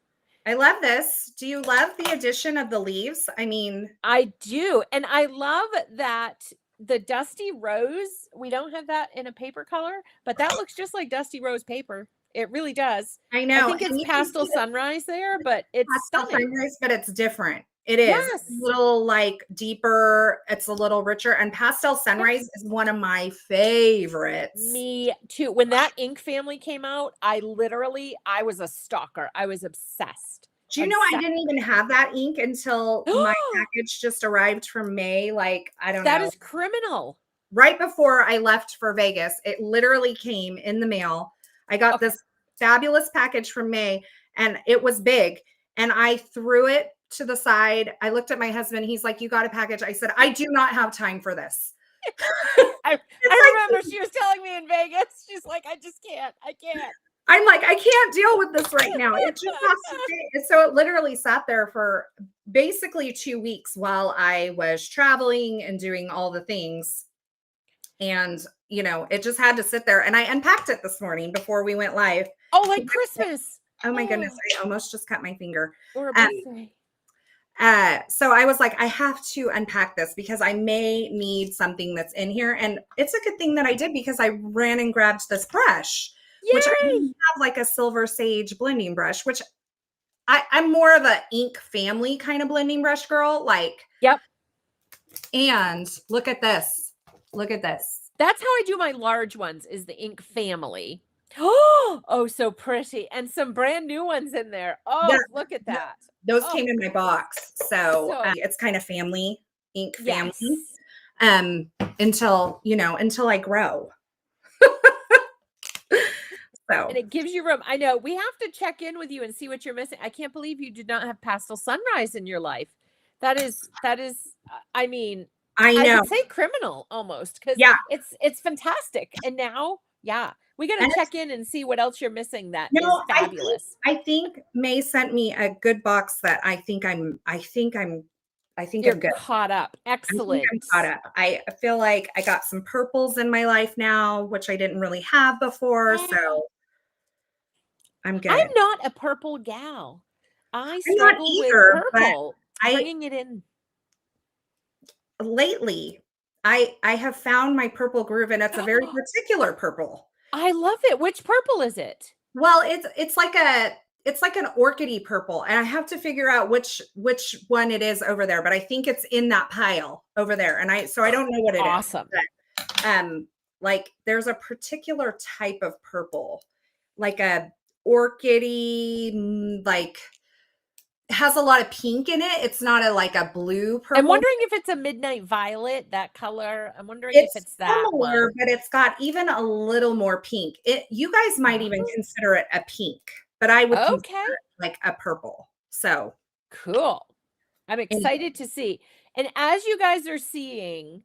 I love this. Do you love the addition of the leaves? I mean, I do. And I love that the Dusty Rose, we don't have that in a paper color, but that looks just like Dusty Rose paper. It really does. I know. I think it's Pastel Sunrise there, but it's stunning. Sunrise, but it's different. It is. Yes. It's a little deeper. It's a little richer. And Pastel Sunrise is one of my favorites. Me too. When that ink family came out, I was a stalker. I was obsessed. Do you know I didn't even have that ink until my package just arrived from May? I don't know. That is criminal. Right before I left for Vegas, it literally came in the mail. I got this fabulous package from May, and it was big. And I threw it to the side. I looked at my husband. He's like, "You got a package?" I said, "I do not have time for this." I remember she was telling me in Vegas. She's like, "I just can't. I can't." I'm like, "I can't deal with this right now." It just has to be. So it literally sat there for basically 2 weeks while I was traveling and doing all the things. And, it just had to sit there. And I unpacked it this morning before we went live. Oh, like Christmas. Oh my goodness. I almost just cut my finger. Or a birthday. So I was like, I have to unpack this because I may need something that's in here. And it's a good thing that I did because I ran and grabbed this brush, which I have a silver sage blending brush, which I'm more of a ink family kind of blending brush girl. Yep. And look at this. Look at this. That's how I do my large ones, is the ink family. Oh, so pretty. And some brand new ones in there. Oh, yeah. Look at that. Those came in my box. So it's kind of family, ink family. Yes. Until I grow. And it gives you room. I know we have to check in with you and see what you're missing. I can't believe you did not have Pastel Sunrise in your life. That is, I mean, I know. I would say criminal almost, because it's fantastic. And now, we got to check in and see what else you're missing. That is fabulous. I think May sent me a good box that I think I'm good. Caught up. Excellent. I'm caught up. I feel like I got some purples in my life now, which I didn't really have before. So I'm good. I'm not a purple gal. I struggle with purple. Bringing it in. Lately, I have found my purple groove, and it's a very particular purple. I love it. Which purple is it? Well, it's like an orchidy purple, and I have to figure out which one it is over there, but I think it's in that pile over there. And I don't know what it is. Awesome. But, like there's a particular type of purple, like a orchidy, like has a lot of pink in it. It's not like a blue purple. I'm wondering if it's a midnight violet, that color. I'm wondering if it's that similar, one. but it's got even a little more pink. You guys might even consider it a pink, but I would consider it like a purple. So cool. I'm excited to see. And as you guys are seeing,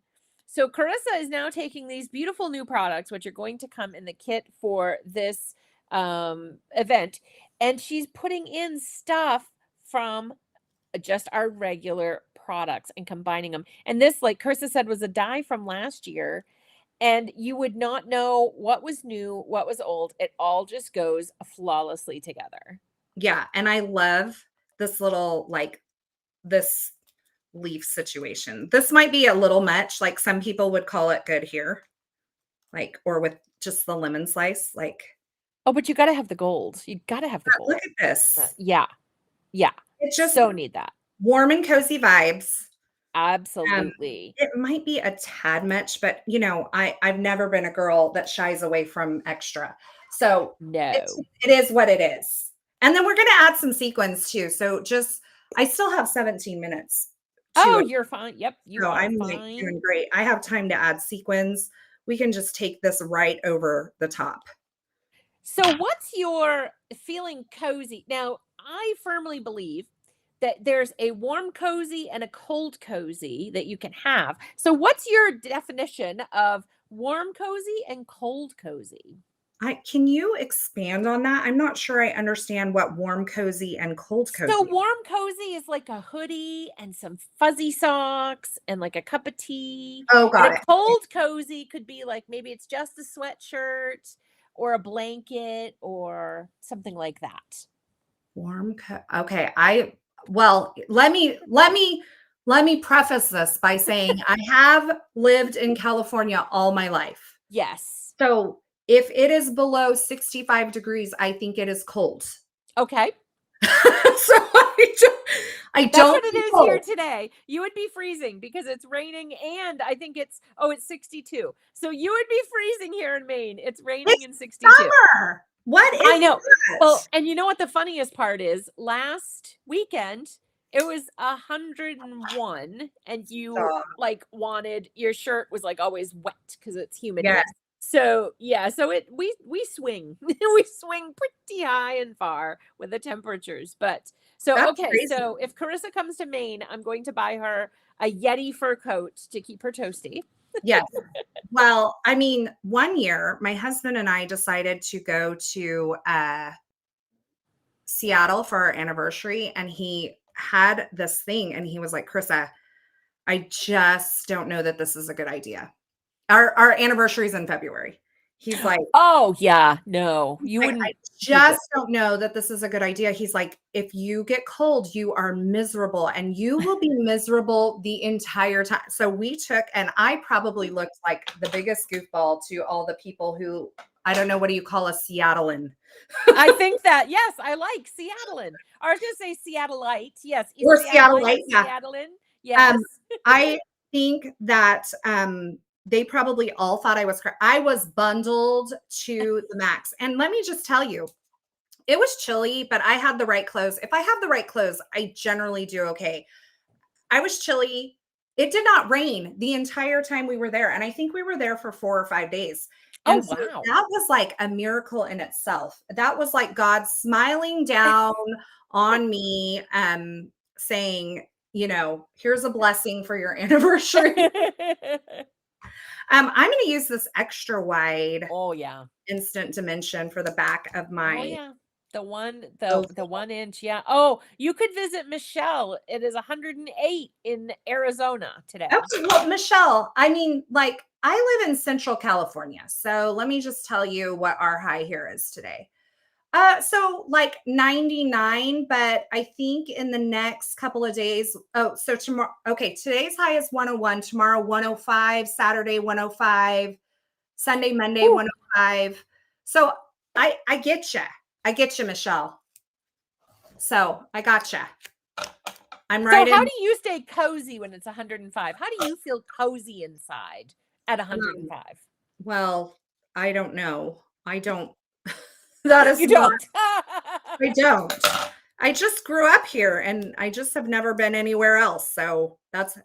so Carissa is now taking these beautiful new products, which are going to come in the kit for this event, and she's putting in stuff from just our regular products and combining them. And this, like Carissa said, was a dye from last year, and you would not know what was new, what was old. It all just goes flawlessly together. Yeah, and I love this little like this leaf situation. This might be a little much, like some people would call it good here, like, or with just the lemon slice, like. Oh, but you got to have the gold. You got to have the gold. Look at this. Yeah. It's just so need that. Warm and cozy vibes. Absolutely. It might be a tad much, but you know, I've never been a girl that shies away from extra. So no, it is what it is. And then we're going to add some sequins too. So I still have 17 minutes. You're fine. Yep. I'm fine. Like doing great. I have time to add sequins. We can just take this right over the top. So what's your feeling cozy? Now, I firmly believe that there's a warm cozy and a cold cozy that you can have. So what's your definition of warm cozy and cold cozy? Can you expand on that? I'm not sure I understand what warm cozy and cold cozy. So warm cozy is like a hoodie and some fuzzy socks and like a cup of tea. Oh, got it. Cold cozy could be like maybe it's just a sweatshirt or a blanket or something like that. Warm okay. Well, let me preface this by saying I have lived in California all my life. Yes. So if it is below 65 degrees, I think it is cold. Okay. So I That's don't what it is here today. You would be freezing because it's raining, and I think it's 62. So you would be freezing here in Maine. It's raining in 62. Summer. What is I know. that? Well, and you know what the funniest part is? Last weekend it was 101, and you like wanted your shirt was like always wet because it's humid. Yes. So yeah, so we swing we swing pretty high and far with the temperatures. But so That's okay, crazy. so if Carissa comes to Maine, I'm going to buy her a Yeti fur coat to keep her toasty. Yes. Well, I mean, one year my husband and I decided to go to Seattle for our anniversary, and he had this thing and he was like, Carissa, I just don't know that this is a good idea. Our anniversary is in February. He's like, oh yeah, no, you wouldn't. I just don't know that this is a good idea. He's like, if you get cold, you are miserable, and you will be miserable the entire time. So we took, and I probably looked like the biggest goofball to all the people who, I don't know, what do you call a Seattlean? I think that, yes, I like Seattlean. I was going to say Seattleite. Yes. Or Seattleite. Yeah. Seattlean. Yes. I think that, they probably all thought I was bundled to the max. And let me just tell you, it was chilly, but I had the right clothes. If I have the right clothes, I generally do okay. I was chilly. It did not rain the entire time we were there. And I think we were there for 4 or 5 days. And so that was like a miracle in itself. That was like God smiling down on me, saying, you know, here's a blessing for your anniversary. I'm going to use this extra wide. Oh yeah. Instant dimension for the back of my. Oh yeah. The 1 inch. Yeah. Oh, you could visit Michelle. It is 108 in Arizona today. Okay, well, Michelle, I mean, like, I live in Central California. So let me just tell you what our high here is today. So like 99, but I think in the next couple of days. Oh, so tomorrow. Okay. Today's high is 101, tomorrow 105, Saturday 105, Sunday, Monday 105. So I get you. I get you, Michelle. So I gotcha. I'm So right how in. do you stay cozy when it's 105? How do you feel cozy inside at 105? Well, I don't know. I don't. That is You not. don't. I don't. I just grew up here and I just have never been anywhere else. So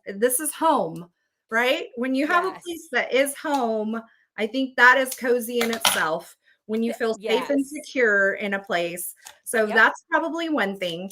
this is home, right? When you have a place Yes. that is home, I think that is cozy in itself when you feel safe and Yes. secure in a place. So Yep. that's probably one thing.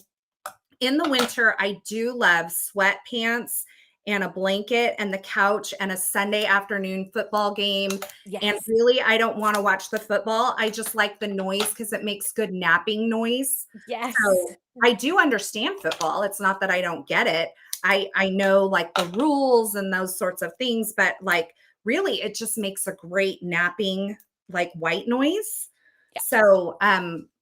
In the winter, I do love sweatpants and a blanket and the couch and a Sunday afternoon football game. And Yes. really, I don't want to watch the football. I just like the noise because it makes good napping noise. Yes. So I do understand football. It's not that I don't get it. I know like the rules and those sorts of things, but like really it just makes a great napping like white noise. Yeah. So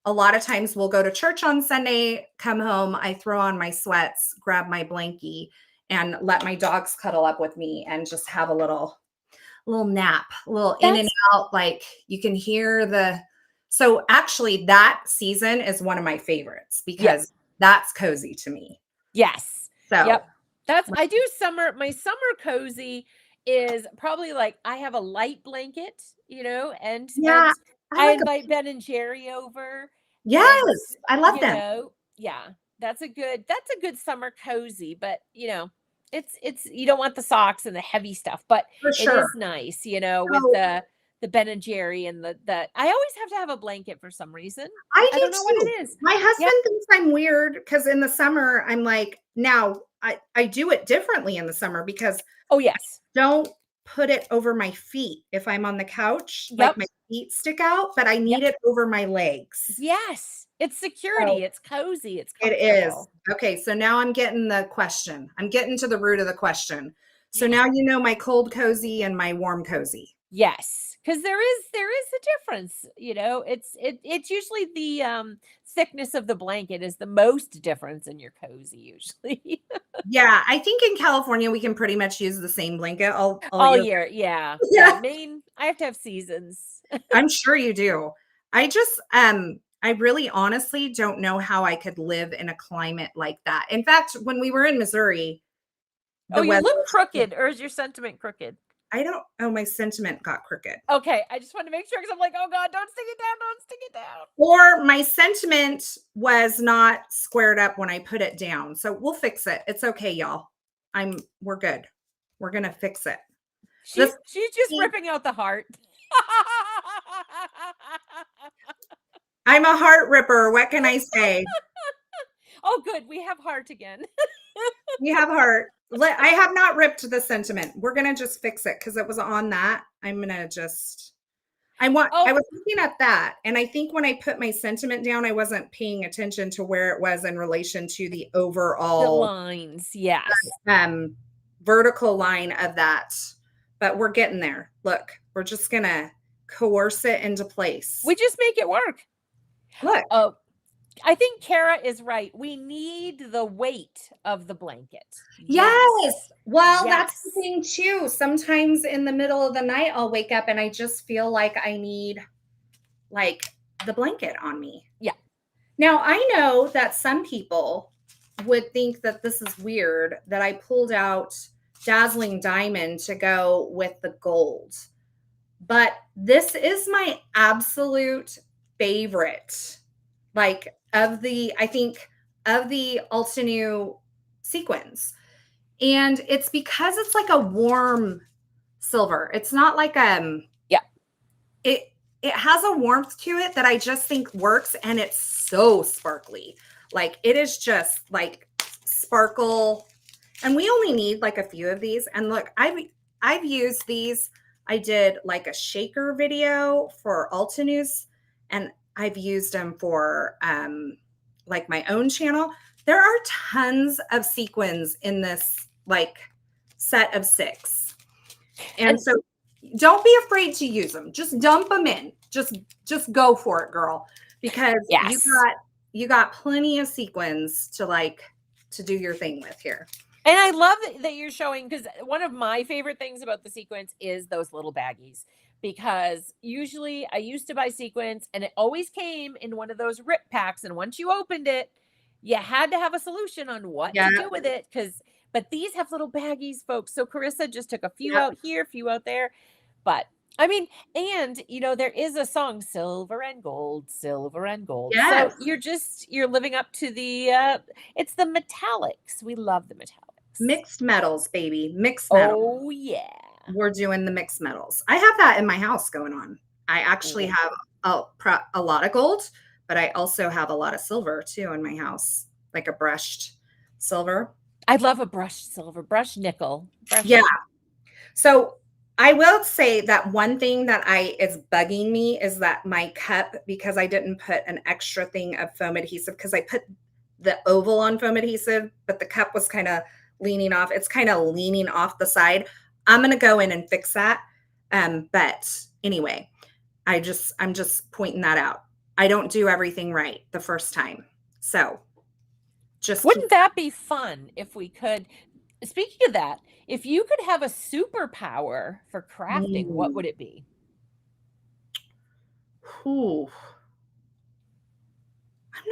a lot of times we'll go to church on Sunday, come home, I throw on my sweats, grab my blankie, and let my dogs cuddle up with me and just have a little nap, a little in and out. Like you can hear so actually that season is one of my favorites because that's cozy to me. Yes. So Yep. I do summer. My summer cozy is probably like I have a light blanket, yeah, and I I like invite Ben and Jerry over, and yes, I love them. yeah, that's a good summer cozy, but it's you don't want the socks and the heavy stuff, but For it sure. is nice, with So the Ben and Jerry and the I always have to have a blanket for some reason. I I do don't know what too. it is. My Yep. husband thinks I'm weird because in the summer I'm like, now I do it differently in the summer because Oh yes. don't put it over my feet if I'm on the couch, like Yep. my feet stick out, but I need Yep. it over my legs. Yes. It's So security, it's cozy, it's it is. comfortable. Okay, so now I'm getting the question. I'm getting to the root of the question. So Yeah. now you know my cold cozy and my warm cozy. Yes, because there is a difference, it's usually the, thickness of the blanket is the most difference in your cozy usually. Yeah, I think in California we can pretty much use the same blanket all All year. year, yeah, yeah, Yeah, Maine, I have to have seasons. I'm sure you do. I really honestly don't know how I could live in a climate like that. In fact, when we were in Missouri, Oh, the you weather look was crooked, or is your sentiment crooked? I don't oh, my sentiment got crooked. Okay, I just wanted to make sure because 'cause I'm like, "Oh god, don't stick it down, don't stick it down." Or my sentiment was not squared up when I put it down. So we'll fix it. It's okay, y'all. We're good. We're gonna fix it. This She's just ripping out the heart. I'm a heart ripper. What can I say? Oh, good, we have heart again. We have heart. I have not ripped the sentiment. We're gonna just fix it because it was on that. I'm gonna just I Oh, was looking at that, and I think when I put my sentiment down, I wasn't paying attention to where it was in relation to the the overall lines, yes. um vertical line of that. But we're getting there. Look, we're just gonna coerce it into place. We just make it work. Look, Oh, I think Kara is right. We need the weight of the blanket. yes. Yes. Well, that's the Yes. thing too. Sometimes in the middle of the night, I'll wake up and I just feel like I need like the blanket on me. Yeah. Now, I know that some people would think that this is weird that I pulled out dazzling diamond to go with the gold. But this is my absolute favorite, like I think of the Altenew sequins. And it's because it's like a warm silver. It's not like Yeah. it it has a warmth to it that I just think works, and it's so sparkly. Like it is just like sparkle. And we only need like a few of these. And look, I've used these. I did like a shaker video for Altenews, and I've used them for like my own channel. There are tons of sequins in this like set of 6. And And so don't be afraid to use them. Just dump them in. Just go for it, girl, because yes. you got plenty of sequins to do your thing with here. And I love that you're showing, because one of my favorite things about the sequence is those little baggies, because usually I used to buy sequins and it always came in one of those rip packs. And once you opened it, you had to have a solution on what Yeah. to do with it. But these have little baggies, folks. So Carissa just took a few Yep. out here, a few out there. But I mean, and there is a song, silver and gold, silver and gold. So Yes. you're living up to it's the metallics. We love the metallics. Mixed metals, baby. Mixed metals. Oh, yeah. We're doing the mixed metals. I have that in my house going on. I actually have a lot of gold, but I also have a lot of silver too in my house, like a brushed silver. I love a brushed silver, brushed nickel. Yeah. So I will say that one thing that is bugging me is that my cup, because I didn't put an extra thing of foam adhesive, because I put the oval on foam adhesive, but the cup was kind of leaning off. It's kind of leaning off the side. I'm going to go in and fix that. But anyway, I'm just pointing that out. I don't do everything right the first time. So wouldn't that be fun if we could, speaking of that, if you could have a superpower for crafting, what would it be? I'm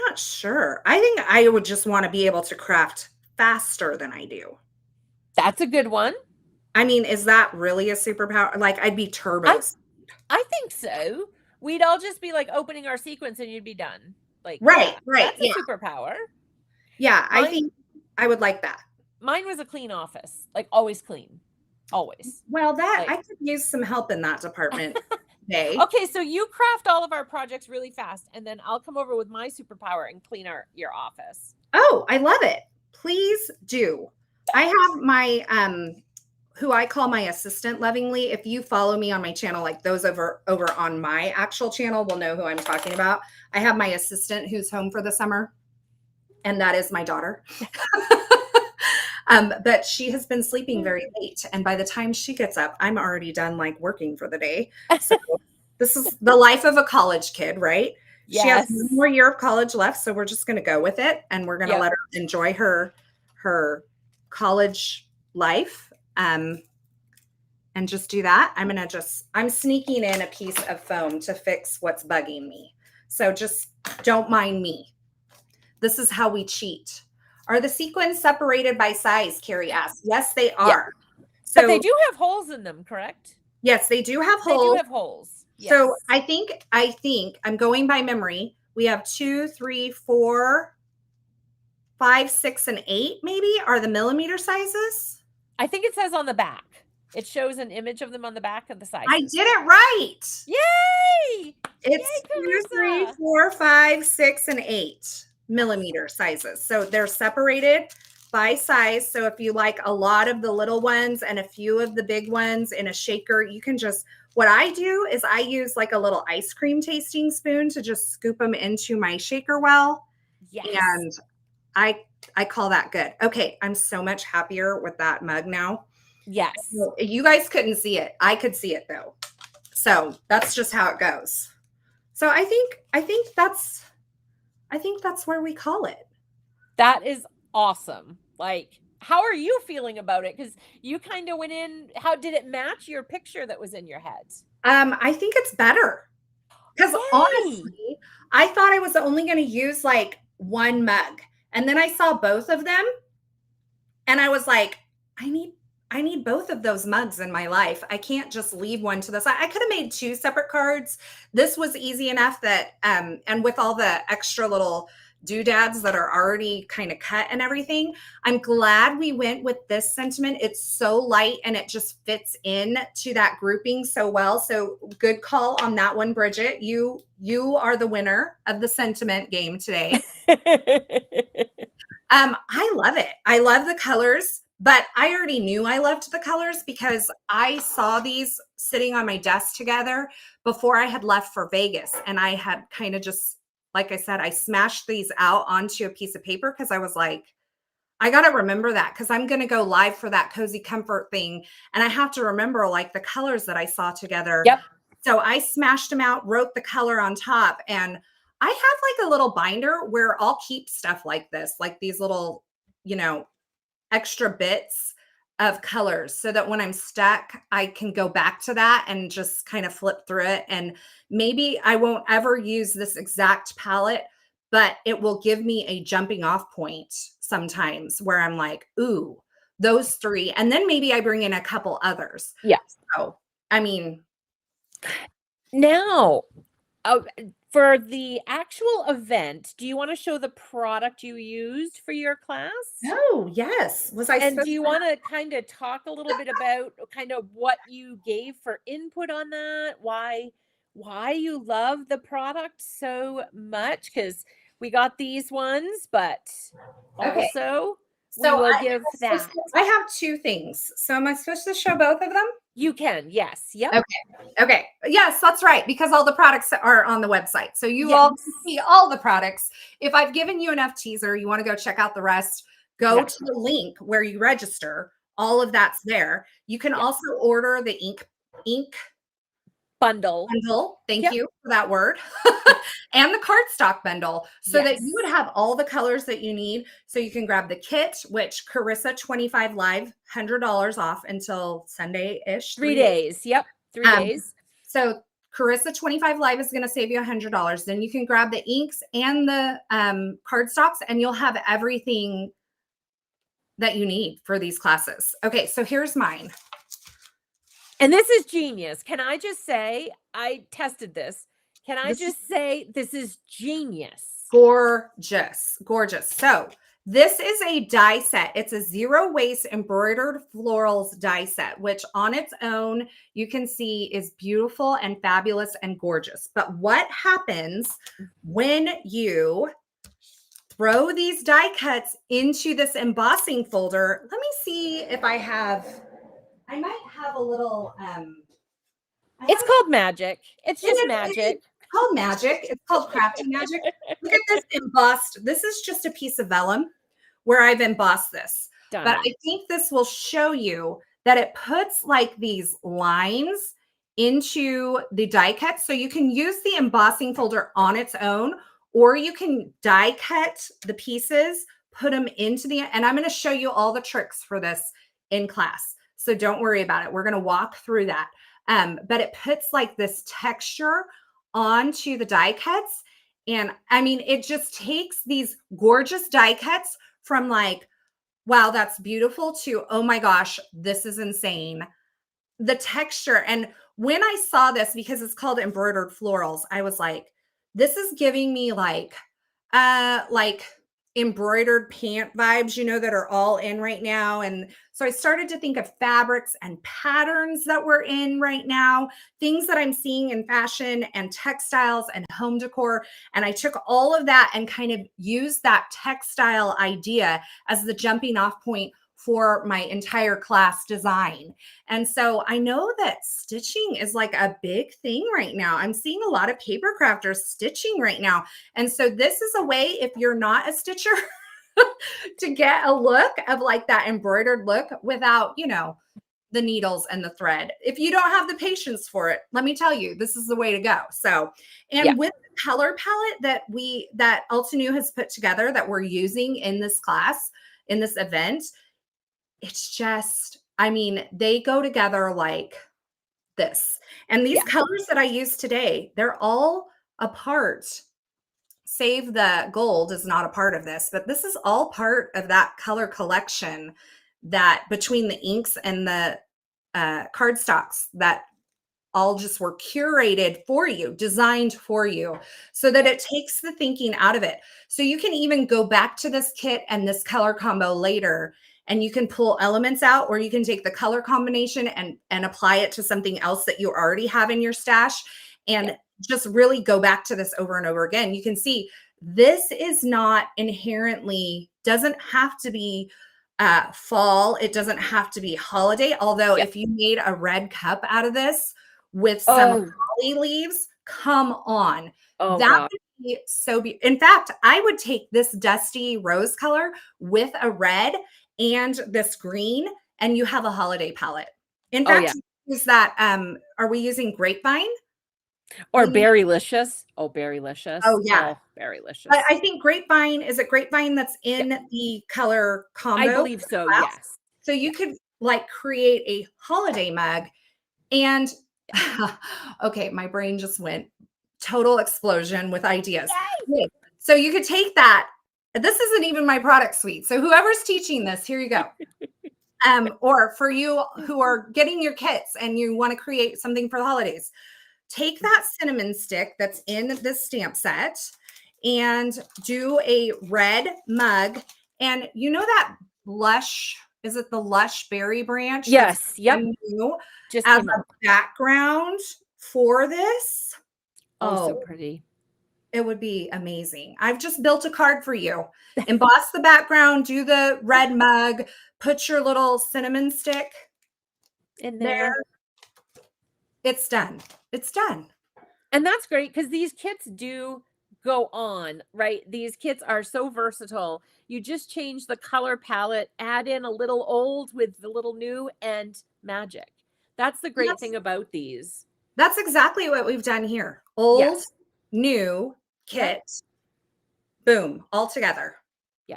not sure. I think I would just want to be able to craft faster than I do. That's a good one. I mean, is that really a superpower? Like, I'd be turbo. I think so. We'd all just be like opening our sequence and you'd be done. Like, right. That's a superpower. Yeah, I think I would like that. Mine was a clean office, like always clean, always. Well, I could use some help in that department today. Okay, so you craft all of our projects really fast, and then I'll come over with my superpower and clean your office. Oh, I love it. Please do. I have my who I call my assistant lovingly. If you follow me on my channel, like those over on my actual channel will know who I'm talking about. I have my assistant who's home for the summer, and that is my daughter. But she has been sleeping very late, and by the time she gets up, I'm already done like working for the day. So this is the life of a college kid, right? Yes. She has one more year of college left, so we're just going to go with it, and we're going to let her enjoy her college life, and just do that. I'm sneaking in a piece of foam to fix what's bugging me. So just don't mind me. This is how we cheat. Are the sequins separated by size? Carrie asked. Yes, they are. Yeah. So, but they do have holes in them, correct? Yes, they do have holes. They do have holes. Yes. So I think I'm going by memory. We have 2, 3, 4, 5, 6, and 8 maybe are the millimeter sizes. I think it says on the back. It shows an image of them on the back of the sizes. I did it right. Yay! It's 2, 3, 4, 5, 6, and 8 millimeter sizes. So they're separated by size. So if you like a lot of the little ones and a few of the big ones in a shaker, you can just, what I do is I use like a little ice cream tasting spoon to just scoop them into my shaker well. Yes. And I call that good. Okay. I'm so much happier with that mug now. Yes. You guys couldn't see it. I could see it though. So that's just how it goes. So I think that's where we call it. That is awesome. Like, how are you feeling about it? Because you kind of went in, how did it match your picture that was in your head? I think it's better. Because honestly, I thought I was only going to use like one mug. And then I saw both of them. And I was like, I need both of those mugs in my life. I can't just leave one to the side. I could have made 2 separate cards. This was easy enough that, and with all the extra little doodads that are already kind of cut and everything, I'm glad we went with this sentiment. It's so light and it just fits in to that grouping so well. So good call on that one, Bridget. You are the winner of the sentiment game today. I love it. I love the colors. But I already knew I loved the colors because I saw these sitting on my desk together before I had left for Vegas. And I had kind of just, like I said, I smashed these out onto a piece of paper because I was like, I got to remember that because I'm going to go live for that cozy comfort thing. And I have to remember like the colors that I saw together. Yep. So I smashed them out, wrote the color on top. And I have like a little binder where I'll keep stuff like this, like these little, extra bits of colors so that when I'm stuck, I can go back to that and just kind of flip through it. And maybe I won't ever use this exact palette, but it will give me a jumping off point sometimes where I'm like, ooh, those three. And then maybe I bring in a couple others. Yeah. So, I mean. Now, for the actual event, do you want to show the product you used for your class? Oh, yes. Was I And supposed do you to? want to kind of talk a little bit about kind of what you gave for input on that? Why you love the product so much? Because we got these ones, but Okay. also we So will give that. I have two things. So am I supposed to show both of them? You can, yes. Yep. Okay. Yes, that's right. Because all the products are on the website. So you Yes. all can see all the products. If I've given you enough teaser, you want to go check out the rest, go to the link where you register. All of that's there. You can also order the ink bundle. Thank you for that word. And the cardstock bundle so that you would have all the colors that you need. So you can grab the kit, which Carissa 25 live, $100 off until Sunday-ish. 3 days. Yep. 3 days. So Carissa 25 live is going to save you $100. Then you can grab the inks and the cardstocks and you'll have everything that you need for these classes. Okay. So here's mine. And this is genius. Can I just say, I tested this. Can I just say this is genius? Gorgeous. Gorgeous. So this is a die set. It's a zero waste embroidered florals die set, which on its own you can see is beautiful and fabulous and gorgeous. But what happens when you throw these die cuts into this embossing folder? Let me see if I might have a little, it's called magic. It's just magic. It's called magic. It's called crafty magic. Look at this embossed. This is just a piece of vellum where I've embossed this. But I think this will show you that it puts like these lines into the die cut. So you can use the embossing folder on its own, or you can die cut the pieces, put them into and I'm going to show you all the tricks for this in class. So don't worry about it. We're going to walk through that. But it puts like this texture onto the die cuts. And I mean, it just takes these gorgeous die cuts from like, wow, that's beautiful to, oh my gosh, this is insane. The texture. And when I saw this, because it's called embroidered florals, I was like, this is giving me like embroidered pant vibes, you know, that are all in right now. And so I started to think of fabrics and patterns that were in right now, things that I'm seeing in fashion and textiles and home decor. And I took all of that and kind of used that textile idea as the jumping off point for my entire class design. And so I know that stitching is like a big thing right now. I'm seeing a lot of paper crafters stitching right now. And so this is a way, if you're not a stitcher, to get a look of like that embroidered look without, you know, the needles and the thread. If you don't have the patience for it, let me tell you, this is the way to go. So, and with the color palette that Altenew has put together that we're using in this class, in this event, it's just, I mean, they go together like this. And these colors that I use today, they're all a part. Save the Gold is not a part of this, but this is all part of that color collection that between the inks and the cardstocks that all just were curated for you, designed for you, so that it takes the thinking out of it. So you can even go back to this kit and this color combo later, and you can pull elements out, or you can take the color combination and apply it to something else that you already have in your stash, and just really go back to this over and over again. You can see this is not inherently, doesn't have to be fall. It doesn't have to be holiday. Although if you made a red cup out of this with some holly leaves, come on. That would be so beautiful. In fact, I would take this dusty rose color with a red and this green, and you have a holiday palette. In fact, use that. Are we using grapevine? Or berrylicious? Oh, berrylicious. Oh, yeah. Oh, berrylicious. I think grapevine, is it grapevine that's in the color combo? I believe so, yes. So you could like create a holiday mug. And okay, my brain just went total explosion with ideas. Yay! Okay, so you could take that. This isn't even my product suite. So whoever's teaching this, here you go. Or for you who are getting your kits and you want to create something for the holidays, take that cinnamon stick that's in this stamp set and do a red mug. And you know that lush, is it the lush berry branch? Yes. Yep. New Just as came a up. background for this? Oh, so Oh, pretty. it would be amazing. I've just built a card for you. Emboss the background, do the red mug, put your little cinnamon stick In there. there. It's done. It's done. And that's great because these kits do go on, right? These kits are so versatile. You just change the color palette, add in a little old with the little new, and magic. That's the great thing about these. That's exactly what we've done here. Old, Yes. new, Yep. kit, boom, all together. Yeah.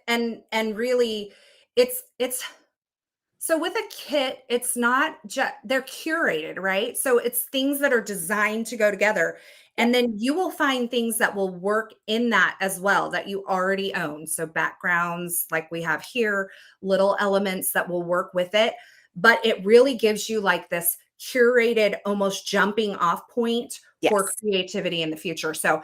And really it's so with a kit, it's not just, they're curated, right? So it's things that are designed to go together. And then you will find things that will work in that as well that you already own. So backgrounds like we have here, little elements that will work with it. But it really gives you like this curated, almost jumping off point for Yes. creativity in the future. So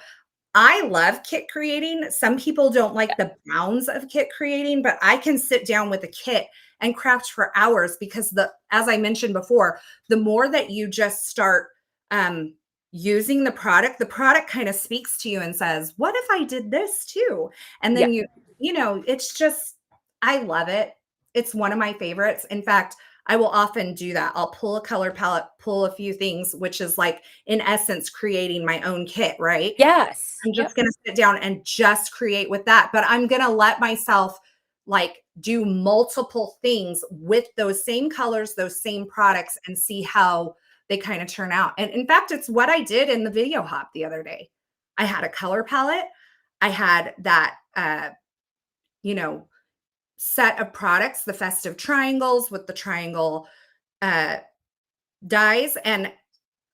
I love kit creating. Some people don't like the bounds of kit creating, but I can sit down with a kit and craft for hours because as I mentioned before, the more that you just start using the product kind of speaks to you and says, what if I did this too? And then it's just, I love it. It's one of my favorites. In fact, I will often do that. I'll pull a color palette, pull a few things, which is like, in essence, creating my own kit, right? Yes. I'm just going to sit down and just create with that. But I'm going to let myself like do multiple things with those same colors, those same products, and see how they kind of turn out. And in fact, it's what I did in the video hop the other day. I had a color palette. I had that, set of products, the festive triangles with the triangle dies. And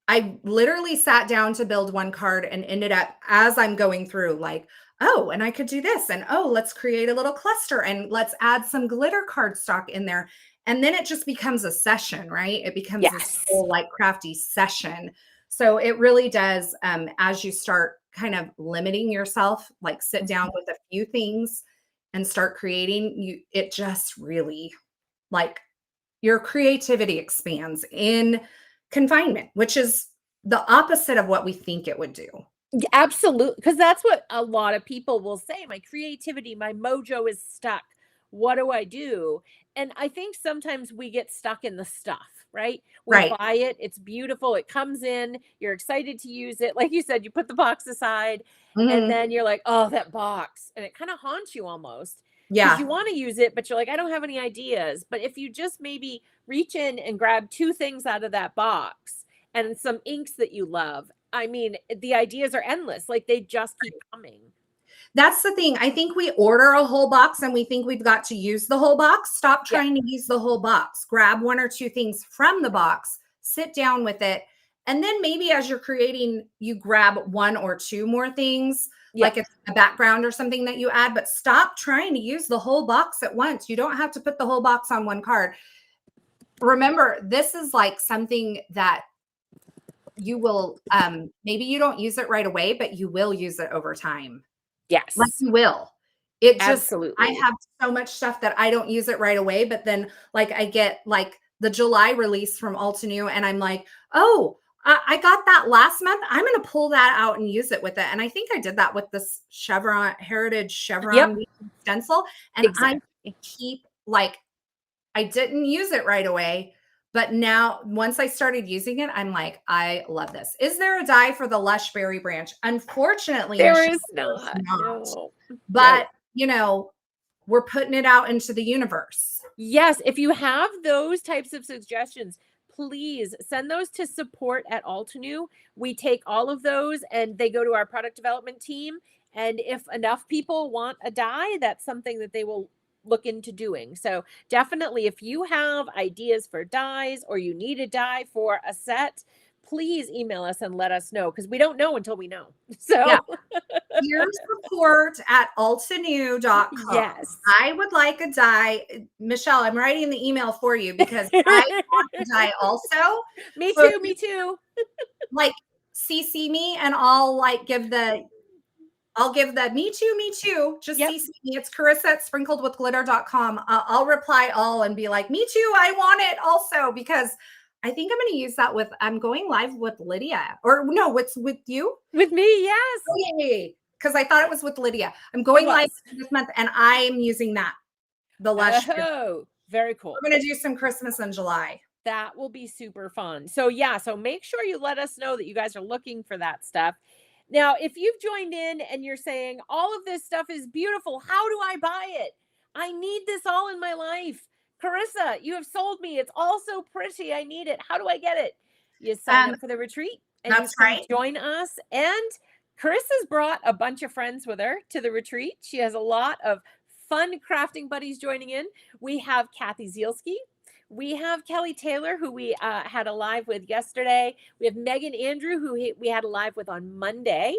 I literally sat down to build one card and ended up, as I'm going through, like, oh, and I could do this. And oh, let's create a little cluster and let's add some glitter cardstock in there. And then it just becomes a session, right? It becomes this whole like crafty session. So it really does, as you start kind of limiting yourself, like sit down with a few things and start creating, it just really like your creativity expands in confinement, which is the opposite of what we think it would do. Absolutely. Because that's what a lot of people will say. My creativity, my mojo is stuck. What do I do? And I think sometimes we get stuck in the stuff, right? We buy it. It's beautiful. It comes in. You're excited to use it. Like you said, you put the box aside and then you're like, oh, that box. And it kind of haunts you almost. Because you want to use it, but you're like, I don't have any ideas. But if you just maybe reach in and grab 2 things out of that box and some inks that you love, I mean, the ideas are endless. Like they just keep coming. That's the thing. I think we order a whole box and we think we've got to use the whole box. Stop trying to use the whole box. Grab 1 or 2 things from the box, sit down with it. And then maybe as you're creating, you grab 1 or 2 more things, like it's a background or something that you add, but stop trying to use the whole box at once. You don't have to put the whole box on one card. Remember, this is like something that you will, maybe you don't use it right away, but you will use it over time. Yes. Like you will. It just, absolutely. I have so much stuff that I don't use it right away, but then like I get like the July release from Altenew and I'm like, oh, I got that last month. I'm going to pull that out and use it with it. And I think I did that with this heritage chevron stencil. And I keep like, I didn't use it right away. But now, once I started using it, I'm like, I love this. Is there a die for the Lush Berry branch? Unfortunately, there is not. No. But, we're putting it out into the universe. Yes. If you have those types of suggestions, please send those to support@Altenew. We take all of those and they go to our product development team. And if enough people want a die, that's something that they will look into doing. So definitely, if you have ideas for dies or you need a die for a set, please email us and let us know, because we don't know until we know. So Yeah. Here's support at altenew.com. yes. I would like a die. Michelle, I'm writing the email for you because I want a die also. Me So too, me too. like CC me and I'll like give the me too. Just Yep. CC me. It's Carissa at sprinkledwithglitter.com. I'll reply all and be like, me too. I want it also, because I think I'm going to use that I'm going live with Lydia, or no, it's with you. With me, yes. Okay. Because I thought it was with Lydia. I'm It going live was. this month and I'm using that. The lush. Oh, very cool. We're going to do some Christmas in July. That will be super fun. So yeah, so make sure you let us know that you guys are looking for that stuff. Now, if you've joined in and you're saying all of this stuff is beautiful, how do I buy it? I need this all in my life. Carissa, you have sold me. It's all so pretty. I need it. How do I get it? You sign up for the retreat and you That's can right. join us. And Carissa's brought a bunch of friends with her to the retreat. She has a lot of fun crafting buddies joining in. We have Kathy Zielski. We have Kelly Taylor, who we had a live with yesterday. We have Megan Andrew, who we had a live with on Monday.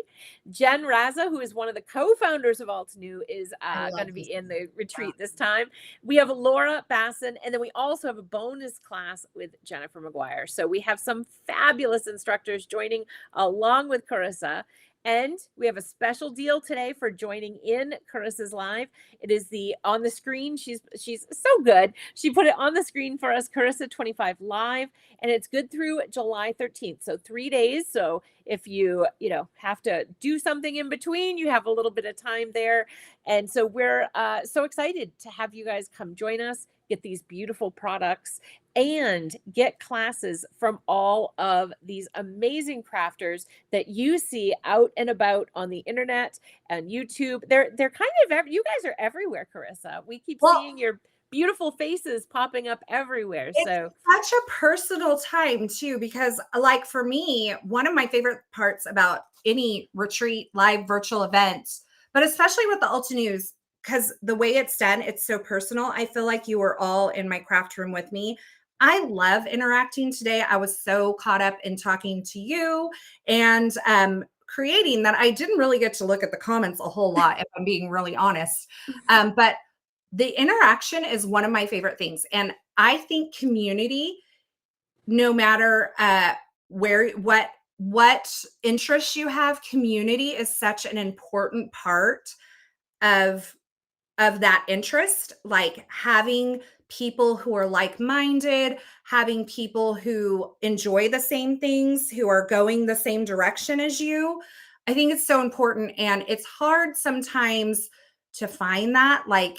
Jen Raza, who is one of the co-founders of Altenew, is going to be in the retreat this time. We have Laura Basson, and then we also have a bonus class with Jennifer McGuire. So we have some fabulous instructors joining along with Carissa. And we have a special deal today for joining in Carissa's live. It is on the screen. She's so good. She put it on the screen for us, Carissa 25 live, and it's good through July 13th. So 3 days. So if you have to do something in between, you have a little bit of time there. And so we're so excited to have you guys come join us, get these beautiful products, and get classes from all of these amazing crafters that you see out and about on the internet and YouTube. They're kind of you guys are everywhere, Carissa. We keep seeing your beautiful faces popping up everywhere. So it's such a personal time too, because like for me, one of my favorite parts about any retreat, live virtual events, but especially with the Altenews, because the way it's done, it's so personal. I feel like you were all in my craft room with me. I love interacting today. I was so caught up in talking to you and creating that I didn't really get to look at the comments a whole lot, if I'm being really honest. But the interaction is one of my favorite things. And I think community, no matter what interests you have, community is such an important part of that interest. Like having people who are like-minded, having people who enjoy the same things, who are going the same direction as you. I think it's so important. And it's hard sometimes to find that like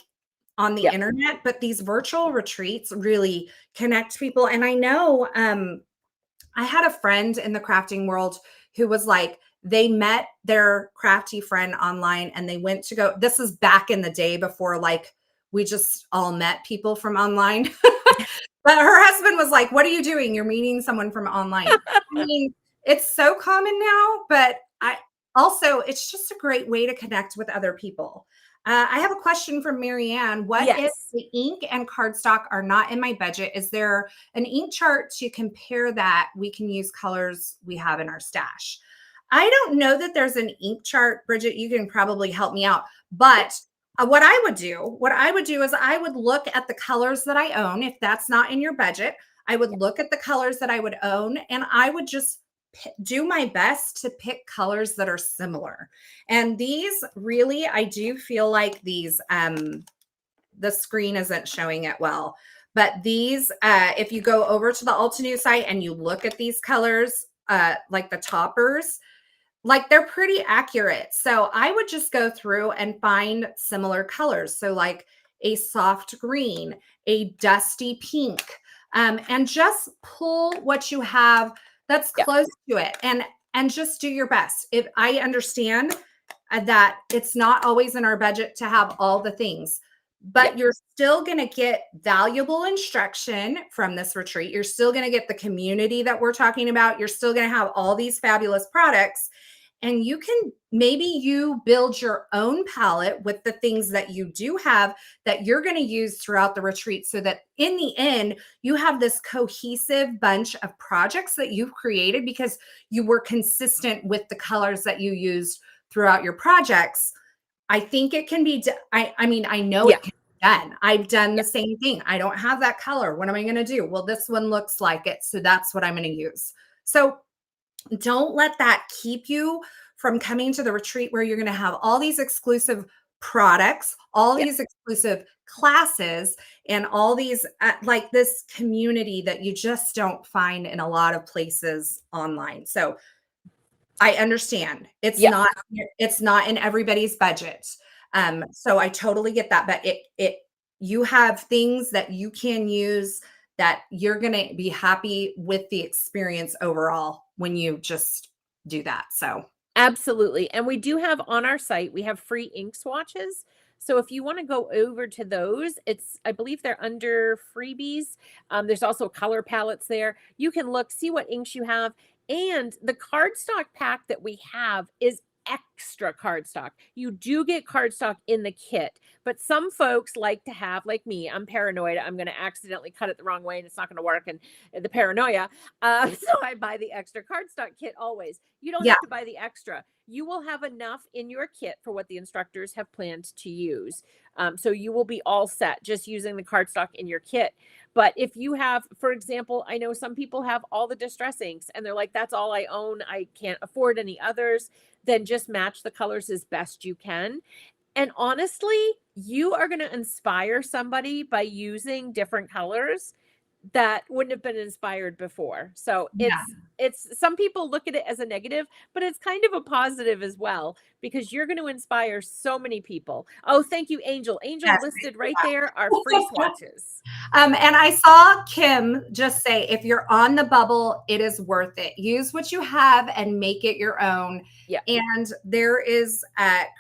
on the internet, but these virtual retreats really connect people. And I know I had a friend in the crafting world who was like, they met their crafty friend online and they went to go. This is back in the day before like we just all met people from online. But her husband was like, what are you doing? You're meeting someone from online. I mean, it's so common now, but it's just a great way to connect with other people. I have a question from Marianne. What if the ink and cardstock are not in my budget? Is there an ink chart to compare that we can use colors we have in our stash? I don't know that there's an ink chart. Bridget, you can probably help me out. But what I would do is I would look at the colors that I own. If that's not in your budget, I would look at the colors that I would own, and I would just do my best to pick colors that are similar. And these really, I do feel like these, the screen isn't showing it well, but these, if you go over to the Altenew site and you look at these colors, like the toppers, like they're pretty accurate. So I would just go through and find similar colors. So like a soft green, a dusty pink, and just pull what you have that's close to it and just do your best. If I understand that it's not always in our budget to have all the things, but you're still going to get valuable instruction from this retreat. You're still going to get the community that we're talking about. You're still going to have all these fabulous products. and maybe you build your own palette with the things that you do have that you're going to use throughout the retreat, so that in the end, you have this cohesive bunch of projects that you've created because you were consistent with the colors that you used throughout your projects. I think it can be, I mean, I know it can be done. I've done the same thing. I don't have that color. What am I going to do? Well, this one looks like it, so that's what I'm going to use. So don't let that keep you from coming to the retreat, where you're going to have all these exclusive products, all these exclusive classes, and all these like this community that you just don't find in a lot of places online. So I understand it's not in everybody's budget. So I totally get that, but you have things that you can use that you're going to be happy with the experience overall when you just do that. So absolutely. And we do have on our site, we have free ink swatches. So if you want to go over to those, I believe they're under freebies. There's also color palettes there. You can look, see what inks you have. And the cardstock pack that we have is extra cardstock. You do get cardstock in the kit, but some folks like to have, like me, I'm paranoid. I'm going to accidentally cut it the wrong way and it's not going to work. And the paranoia. So I buy the extra cardstock kit always. You don't have to buy the extra. You will have enough in your kit for what the instructors have planned to use. So you will be all set just using the cardstock in your kit. But if you have, for example, I know some people have all the distress inks and they're like, that's all I own. I can't afford any others. Then just match the colors as best you can. And honestly, you are going to inspire somebody by using different colors that wouldn't have been inspired before. So it's some people look at it as a negative, but it's kind of a positive as well, because you're going to inspire so many people. Oh, thank you, Angel. Angel listed right there are free swatches. And I saw Kim just say, if you're on the bubble, it is worth it. Use what you have and make it your own. And there is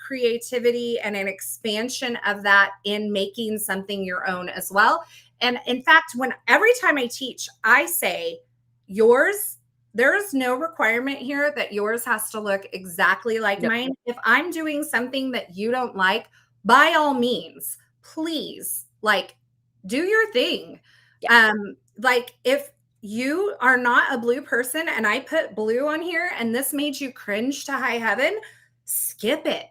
creativity and an expansion of that in making something your own as well. And in fact, every time I teach, I say yours, there is no requirement here that yours has to look exactly like mine. If I'm doing something that you don't like, by all means, please, like, do your thing. Like, if you are not a blue person and I put blue on here and this made you cringe to high heaven, skip it.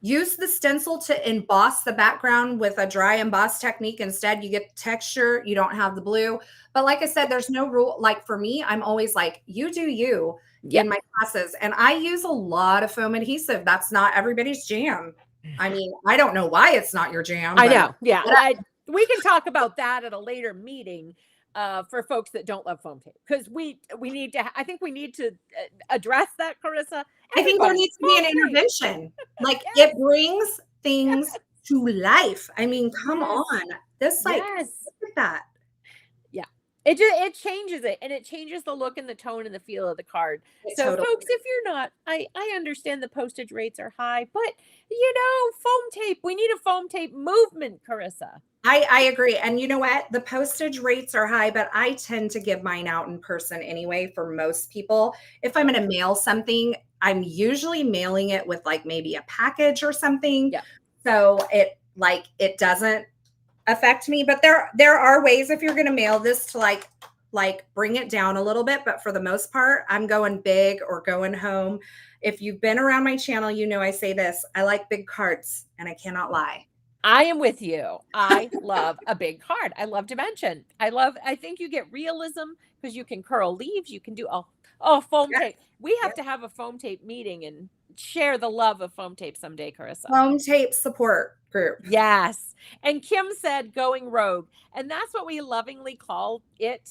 Use the stencil to emboss the background with a dry emboss technique. Instead, you get texture. You don't have the blue. But like I said, there's no rule. Like for me, I'm always like, you do you in my classes. And I use a lot of foam adhesive. That's not everybody's jam. I mean, I don't know why it's not your jam. I know. We can talk about that at a later meeting. For folks that don't love foam tape, because we need to, I think we need to address that, Carissa. I think there needs to be an intervention. Like it brings things to life. I mean, come on. This look at that. It changes it, and it changes the look and the tone and the feel of the card. So folks, if you're not, I understand the postage rates are high, but foam tape, we need a foam tape movement, Carissa. I agree. And you know what? The postage rates are high, but I tend to give mine out in person anyway for most people. If I'm going to mail something, I'm usually mailing it with like maybe a package or something. So it doesn't affect me, but there are ways if you're going to mail this to like bring it down a little bit. But for the most part, I'm going big or going home. If you've been around my channel, I say this, I like big cards and I cannot lie. I am with you. I love a big card. I love dimension. I think you get realism because you can curl leaves. You can do foam tape. We have to have a foam tape meeting and share the love of foam tape someday, Carissa. Foam tape support group. Yes. And Kim said going rogue. And that's what we lovingly call it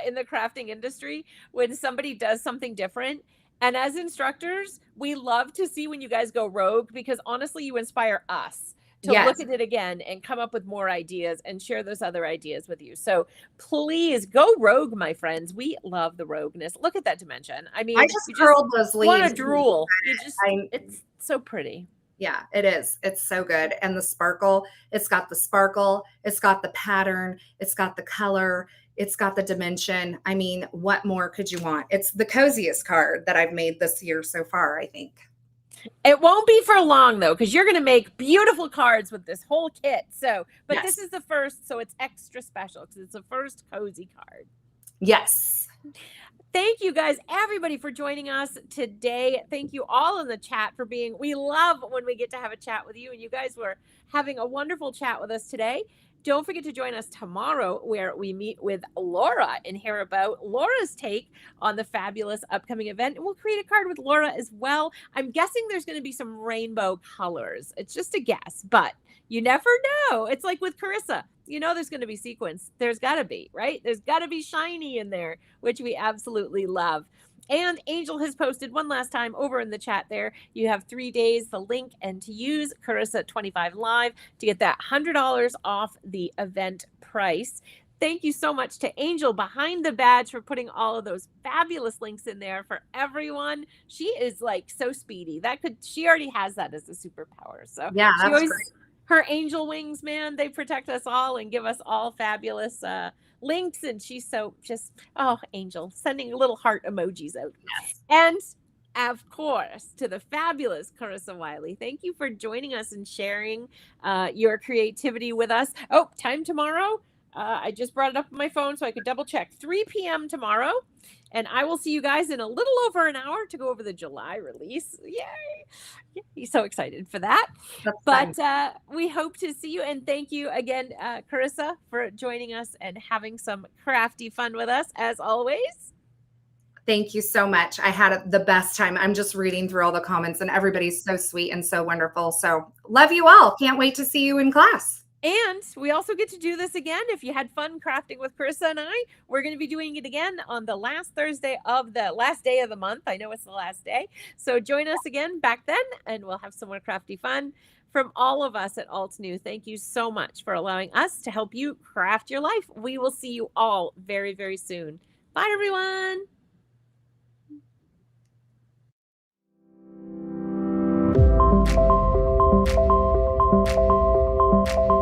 in the crafting industry, when somebody does something different. And as instructors, we love to see when you guys go rogue, because honestly, you inspire us to look at it again and come up with more ideas and share those other ideas with you. So please go rogue, my friends. We love the rogueness. Look at that dimension. I mean, I just curled those leaves. Want to drool. It's so pretty. Yeah, it is. It's so good. And the sparkle, it's got the sparkle, it's got the pattern, it's got the color. It's got the dimension. I mean, what more could you want? It's the coziest card that I've made this year so far, I think. It won't be for long though, because you're going to make beautiful cards with this whole kit. So, but this is the first, so it's extra special because it's the first cozy card. Yes. Thank you guys, everybody, for joining us today. Thank you all in the chat for being, we love when we get to have a chat with you, and you guys were having a wonderful chat with us today. Don't forget to join us tomorrow, where we meet with Laura and hear about Laura's take on the fabulous upcoming event. And we'll create a card with Laura as well. I'm guessing there's going to be some rainbow colors. It's just a guess, but you never know. It's like with Carissa. You know, there's going to be sequins. There's got to be, right? There's got to be shiny in there, which we absolutely love. And Angel has posted one last time over in the chat there. You have 3 days, the link, and to use Carissa 25 Live to get that $100 off the event price. Thank you so much to Angel behind the badge for putting all of those fabulous links in there for everyone. She is like so speedy. She already has that as a superpower. So yeah, that's great. Her angel wings, man, they protect us all and give us all fabulous links. And she's so just, oh, Angel, sending little heart emojis out. Yes. And of course, to the fabulous Carissa Wiley, thank you for joining us and sharing your creativity with us. Oh, time tomorrow. I just brought it up on my phone so I could double check. 3 p.m. tomorrow. And I will see you guys in a little over an hour to go over the July release. Yay. He's so excited for that. But we hope to see you. And thank you again, Carissa, for joining us and having some crafty fun with us, as always. Thank you so much. I had the best time. I'm just reading through all the comments, and everybody's so sweet and so wonderful. So love you all. Can't wait to see you in class. And we also get to do this again. If you had fun crafting with Carissa and I, we're going to be doing it again on the last Thursday of the last day of the month. I know it's the last day. So join us again back then, and we'll have some more crafty fun. From all of us at Altenew, thank you so much for allowing us to help you craft your life. We will see you all very, very soon. Bye, everyone.